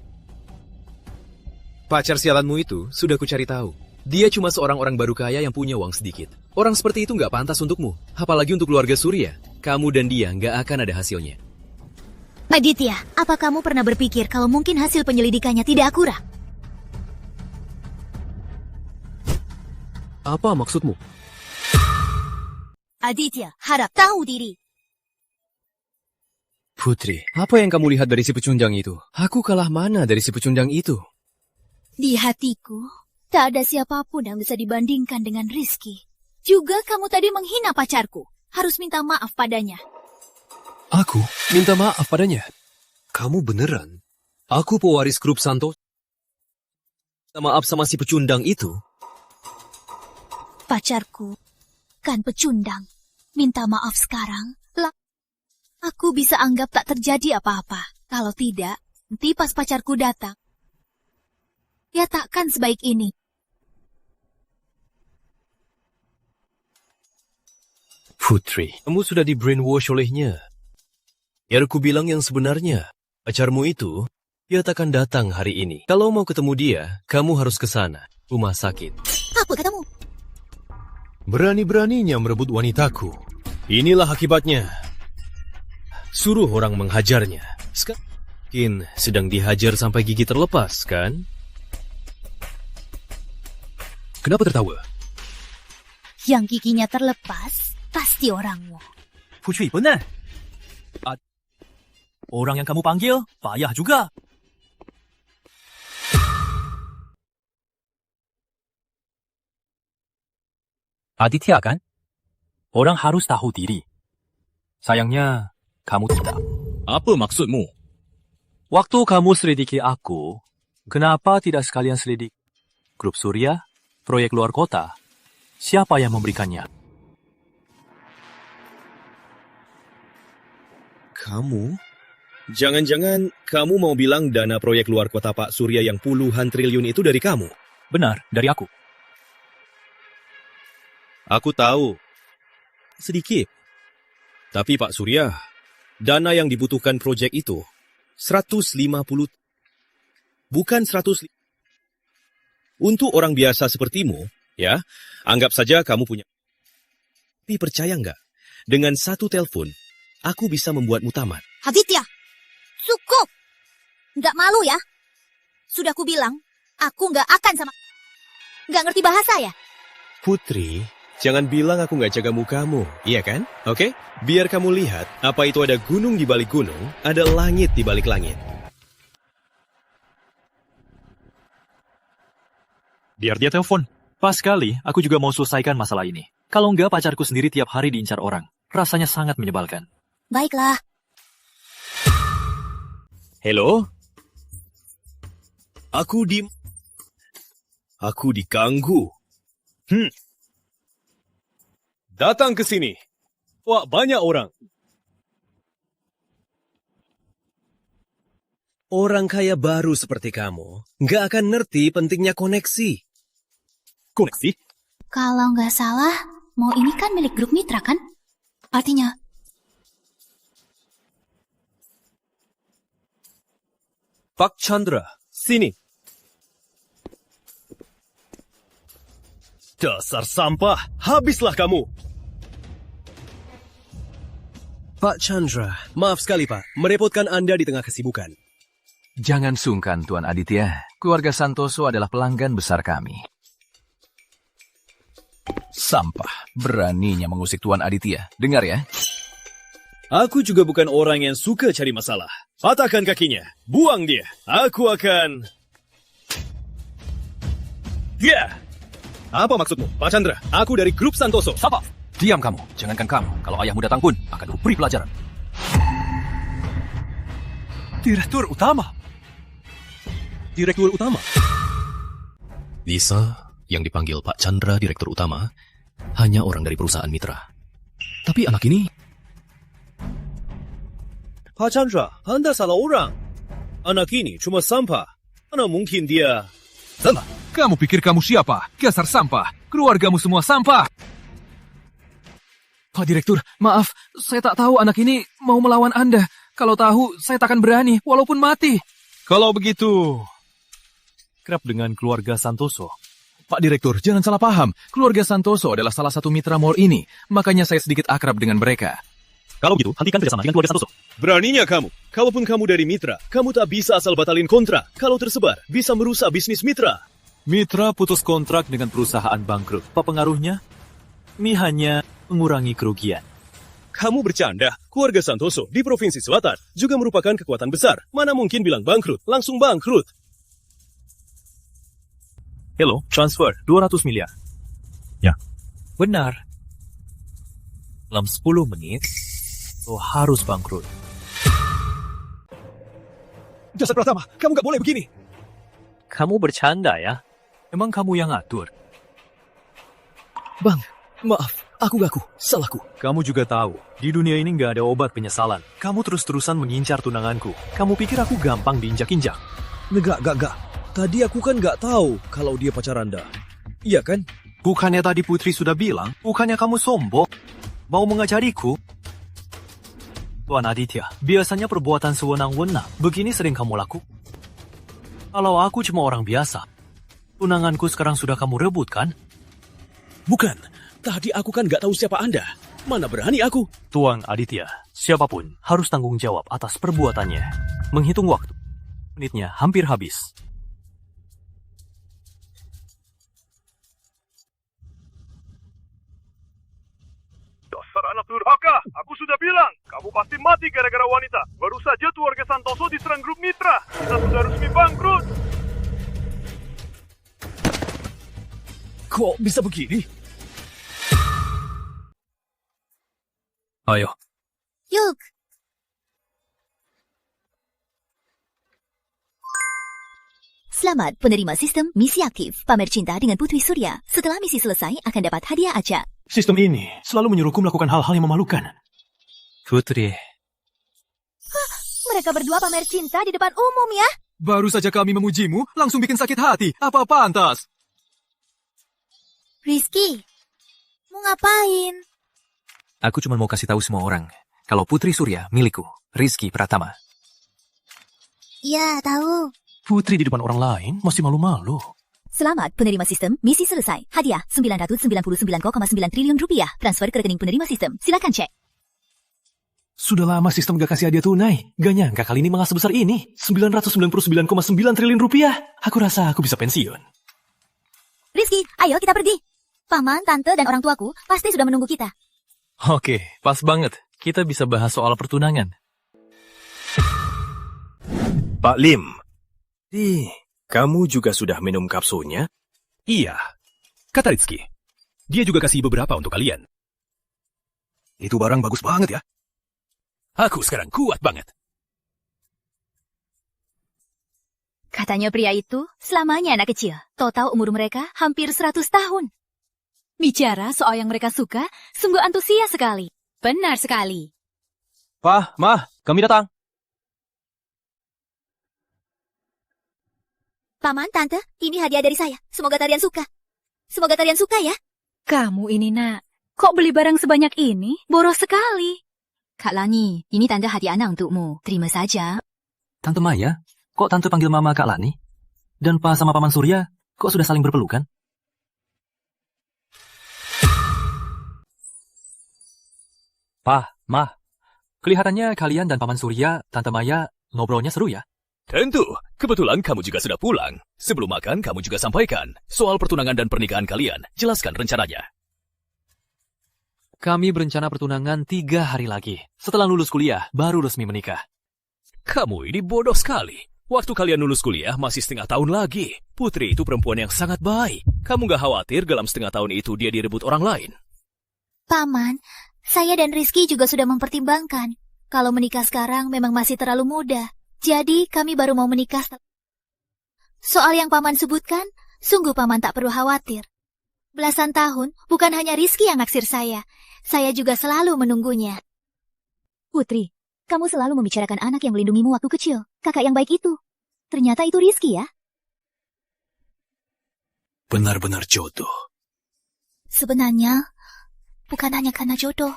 Pacar sialanmu itu sudah kucari tahu. Dia cuma seorang orang baru kaya yang punya uang sedikit. Orang seperti itu nggak pantas untukmu. Apalagi untuk keluarga Surya. Kamu dan dia nggak akan ada hasilnya. Aditya, apa kamu pernah berpikir kalau mungkin hasil penyelidikannya tidak akurat? Apa maksudmu? Aditya, harap tahu diri. Putri, apa yang kamu lihat dari si pecundang itu? Aku kalah mana dari si pecundang itu? Di hatiku, tak ada siapapun yang bisa dibandingkan dengan Rizky. Juga kamu tadi menghina pacarku. Harus minta maaf padanya. Aku minta maaf padanya? Kamu beneran? Aku pewaris grup Santoso. Minta maaf sama si pecundang itu? Pacarku kan pecundang. Minta maaf sekarang. Aku bisa anggap tak terjadi apa-apa. Kalau tidak, nanti pas pacarku datang, ya takkan sebaik ini. Putri, kamu sudah di brainwash olehnya. Biar ku bilang yang sebenarnya. Pacarmu itu, dia takkan datang hari ini. Kalau mau ketemu dia, kamu harus ke sana, rumah sakit. Apa katamu? Berani-beraninya merebut wanitaku. Inilah akibatnya. Suruh orang menghajarnya. Sekarang sedang dihajar sampai gigi terlepas, kan? Kenapa tertawa? Yang giginya terlepas, pasti orangmu. Putri, benar. Orang yang kamu panggil, payah juga. Aditya kan? Orang harus tahu diri. Sayangnya, kamu tidak. Apa maksudmu? Waktu kamu selidiki aku, kenapa tidak sekalian selidik grup Surya, proyek luar kota? Siapa yang memberikannya? Kamu? Jangan-jangan kamu mau bilang dana proyek luar kota Pak Surya yang puluhan triliun itu dari kamu? Benar, dari aku. Aku tahu. Sedikit. Tapi Pak Surya, dana yang dibutuhkan proyek itu 150. Bukan 100. Untuk orang biasa sepertimu, ya, anggap saja kamu punya. Tapi percaya nggak? Dengan satu telepon, aku bisa membuatmu tamat. Aditya, cukup. Nggak malu ya? Sudah ku bilang, aku nggak akan sama... Nggak ngerti bahasa ya? Putri, jangan bilang aku nggak jaga mukamu, iya kan? Oke? Biar kamu lihat, apa itu ada gunung di balik gunung, ada langit di balik langit. Biar dia telepon. Pas sekali, aku juga mau selesaikan masalah ini. Kalau enggak, pacarku sendiri tiap hari diincar orang. Rasanya sangat menyebalkan. Baiklah. Halo? Aku diganggu. Datang ke sini. Wah, banyak orang. Orang kaya baru seperti kamu nggak akan ngerti pentingnya koneksi. Koneksi? Kalau nggak salah, mau ini kan milik grup mitra kan? Artinya... Pak Chandra, sini. Dasar sampah, habislah kamu. Pak Chandra, maaf sekali Pak, merepotkan Anda di tengah kesibukan. Jangan sungkan, Tuan Aditya. Keluarga Santoso adalah pelanggan besar kami. Sampah, beraninya mengusik Tuan Aditya. Dengar ya. Aku juga bukan orang yang suka cari masalah. Patahkan kakinya, buang dia. Aku akan... Ya! Apa maksudmu, Pak Chandra? Aku dari grup Santoso. Siapa? Diam kamu. Jangankan kamu. Kalau ayahmu datang pun, akan kuberi pelajaran. Direktur utama. Direktur utama? Bisa yang dipanggil Pak Chandra Direktur Utama hanya orang dari perusahaan mitra. Tapi anak ini... Pak Chandra, Anda salah orang. Anak ini cuma sampah. Mana mungkin dia... Salah. Kamu pikir kamu siapa? Dasar sampah. Keluargamu semua sampah. Pak Direktur, maaf. Saya tak tahu anak ini mau melawan Anda. Kalau tahu, saya tak akan berani, walaupun mati. Kalau begitu... Kerap dengan keluarga Santoso. Pak Direktur, jangan salah paham. Keluarga Santoso adalah salah satu mitra mall ini. Makanya saya sedikit akrab dengan mereka. Kalau begitu, hentikan kerjasama dengan keluarga Santoso. Beraninya kamu. Kalaupun kamu dari mitra, kamu tak bisa asal batalin kontrak. Kalau tersebar, bisa merusak bisnis mitra. Mitra putus kontrak dengan perusahaan bangkrut. Apa pengaruhnya? Mi hanya mengurangi kerugian. Kamu bercanda. Keluarga Santoso di Provinsi Selatan juga merupakan kekuatan besar. Mana mungkin bilang bangkrut, langsung bangkrut. Hello, transfer 200 miliar. Ya. Benar. Dalam 10 menit, lo harus bangkrut. Dasar Pratama, kamu gak boleh begini. Kamu bercanda ya? Emang kamu yang ngatur? Bang, maaf. Aku gaku, salahku. Kamu juga tahu, di dunia ini nggak ada obat penyesalan. Kamu terus-terusan mengincar tunanganku. Kamu pikir aku gampang diinjak-injak? Enggak. Tadi aku kan nggak tahu kalau dia pacar Anda. Iya kan? Bukannya tadi Putri sudah bilang, bukannya kamu sombong, mau mengajariku? Tuan Aditya, biasanya perbuatan sewenang-wenang, begini sering kamu lakukan. Kalau aku cuma orang biasa, tunanganku sekarang sudah kamu rebut kan? Bukan, tadi aku kan nggak tahu siapa Anda. Mana berani aku? Tuan Aditya, siapapun harus tanggung jawab atas perbuatannya. Menghitung waktu, menitnya hampir habis. sudah bilang, kamu pasti mati gara-gara wanita. Baru saja keluarga Santoso diserang grup mitra. Kita sudah resmi bangkrut. Kok bisa begini? Ayo. Yuk. Selamat penerima sistem misi aktif. Pamer cinta dengan Putri Surya. Setelah misi selesai akan dapat hadiah acak. Sistem ini selalu menyuruhku melakukan hal-hal yang memalukan. Putri, Mereka berdua pamer cinta di depan umum ya. Baru saja kami memujimu, langsung bikin sakit hati. Apa pantas? Rizky, mau ngapain? aku cuma mau kasih tahu semua orang kalau Putri Surya milikku, Rizky Pratama. Ya, tahu. Putri di depan orang lain masih malu-malu. Selamat penerima sistem misi selesai. Hadiah 999,9 triliun rupiah. Transfer ke rekening penerima sistem. Silakan cek. Sudah lama sistem gak kasih hadiah tunai. Gak nyangka kali ini malah sebesar ini. 999,9 triliun rupiah. Aku rasa aku bisa pensiun. Rizky, ayo kita pergi. Paman, tante, dan orang tuaku pasti sudah menunggu kita. Oke, pas banget. Kita bisa bahas soal pertunangan. Pak Lim, kamu juga sudah minum kapsulnya? Iya, kata Rizky. Dia juga kasih beberapa untuk kalian. Itu barang bagus banget ya. Aku sekarang kuat banget. Katanya pria itu selamanya anak kecil. Total umur mereka hampir 100 tahun. Bicara soal yang mereka suka, sungguh antusias sekali. Benar sekali. Pak, Ma, kami datang. Paman, tante, ini hadiah dari saya. Semoga kalian suka. Semoga kalian suka ya. Kamu ini nak, kok beli barang sebanyak ini? Boros sekali. Kak Lani, ini tanda hadiah anak untukmu. Terima saja. Tante Maya, kok tante panggil mama Kak Lani? Dan Pa sama Paman Surya, kok sudah saling berpelukan? Pa, Ma, kelihatannya kalian dan Paman Surya, Tante Maya, ngobrolnya seru ya? Tentu, kebetulan kamu juga sudah pulang. Sebelum makan, kamu juga sampaikan soal pertunangan dan pernikahan kalian. Jelaskan rencananya. Kami berencana pertunangan 3 hari lagi. Setelah lulus kuliah, baru resmi menikah. Kamu ini bodoh sekali. Waktu kalian lulus kuliah masih setengah tahun lagi. Putri itu perempuan yang sangat baik. Kamu gak khawatir dalam setengah tahun itu dia direbut orang lain? Paman, saya dan Rizky juga sudah mempertimbangkan. Kalau menikah sekarang memang masih terlalu muda. Jadi kami baru mau menikah. Soal yang Paman sebutkan, sungguh Paman tak perlu khawatir. Belasan tahun, bukan hanya Rizky yang naksir saya. Saya juga selalu menunggunya. Putri, kamu selalu membicarakan anak yang melindungimu waktu kecil. Kakak yang baik itu. Ternyata itu Rizky ya? Benar-benar jodoh. Sebenarnya, bukan hanya karena jodoh.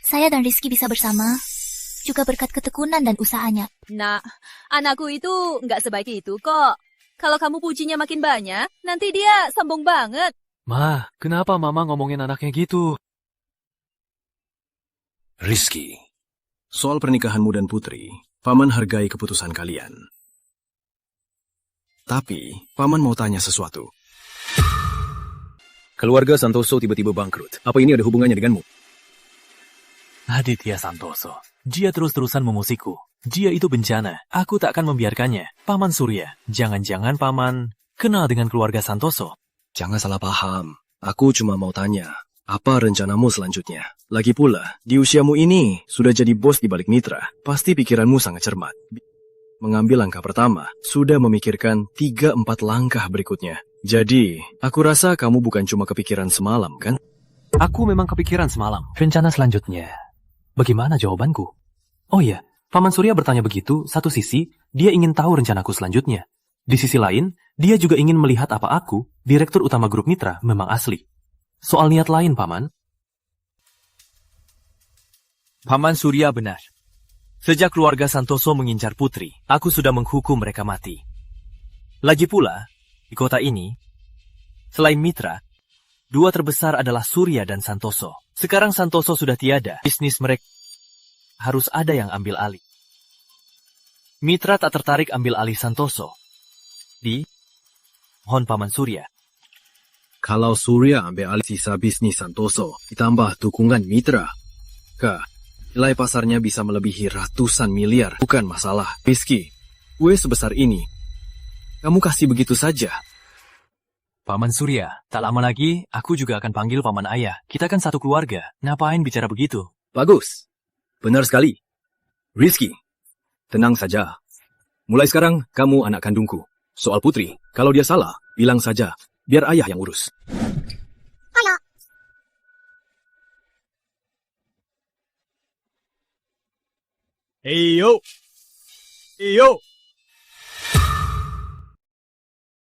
Saya dan Rizky bisa bersama, juga berkat ketekunan dan usahanya. Nak, anakku itu nggak sebaik itu kok. Kalau kamu pujinya makin banyak, nanti dia sombong banget. Ma, kenapa Mama ngomongin anaknya gitu? Rizky, soal pernikahanmu dan Putri, Paman hargai keputusan kalian. Tapi, Paman mau tanya sesuatu. Keluarga Santoso tiba-tiba bangkrut. Apa ini ada hubungannya denganmu? Aditya Santoso. Dia terus-terusan mengusikku. Dia itu bencana. Aku tak akan membiarkannya. Paman Surya, jangan-jangan Paman kenal dengan keluarga Santoso. Jangan salah paham. Aku cuma mau tanya, apa rencanamu selanjutnya? Lagi pula, di usiamu ini, sudah jadi bos di balik mitra. Pasti pikiranmu sangat cermat. Mengambil langkah pertama, sudah memikirkan 3-4 langkah berikutnya. Jadi, aku rasa kamu bukan cuma kepikiran semalam, kan? Aku memang kepikiran semalam. Rencana selanjutnya. Bagaimana jawabanku? Oh iya, Paman Surya bertanya begitu, satu sisi, dia ingin tahu rencanaku selanjutnya. Di sisi lain, dia juga ingin melihat apa aku, direktur utama grup mitra, memang asli. Soal niat lain, Paman. Paman Surya benar. Sejak keluarga Santoso mengincar Putri, aku sudah menghukum mereka mati. Lagi pula, di kota ini, selain mitra, 2 terbesar adalah Surya dan Santoso. Sekarang Santoso sudah tiada, bisnis mereka harus ada yang ambil alih. Mitra tak tertarik ambil alih Santoso. Mohon Paman Surya. Kalau Surya ambil alih sisa bisnis Santoso, ditambah dukungan mitra, Nilai pasarnya bisa melebihi ratusan miliar. Bukan masalah. Rizky, kue sebesar ini, kamu kasih begitu saja. Paman Surya, tak lama lagi aku juga akan panggil Paman Ayah. Kita kan satu keluarga. Ngapain bicara begitu? Bagus. Benar sekali. Rizky, tenang saja. Mulai sekarang, kamu anak kandungku. Soal Putri, kalau dia salah, bilang saja. Biar ayah yang urus. Ayah. Iyo.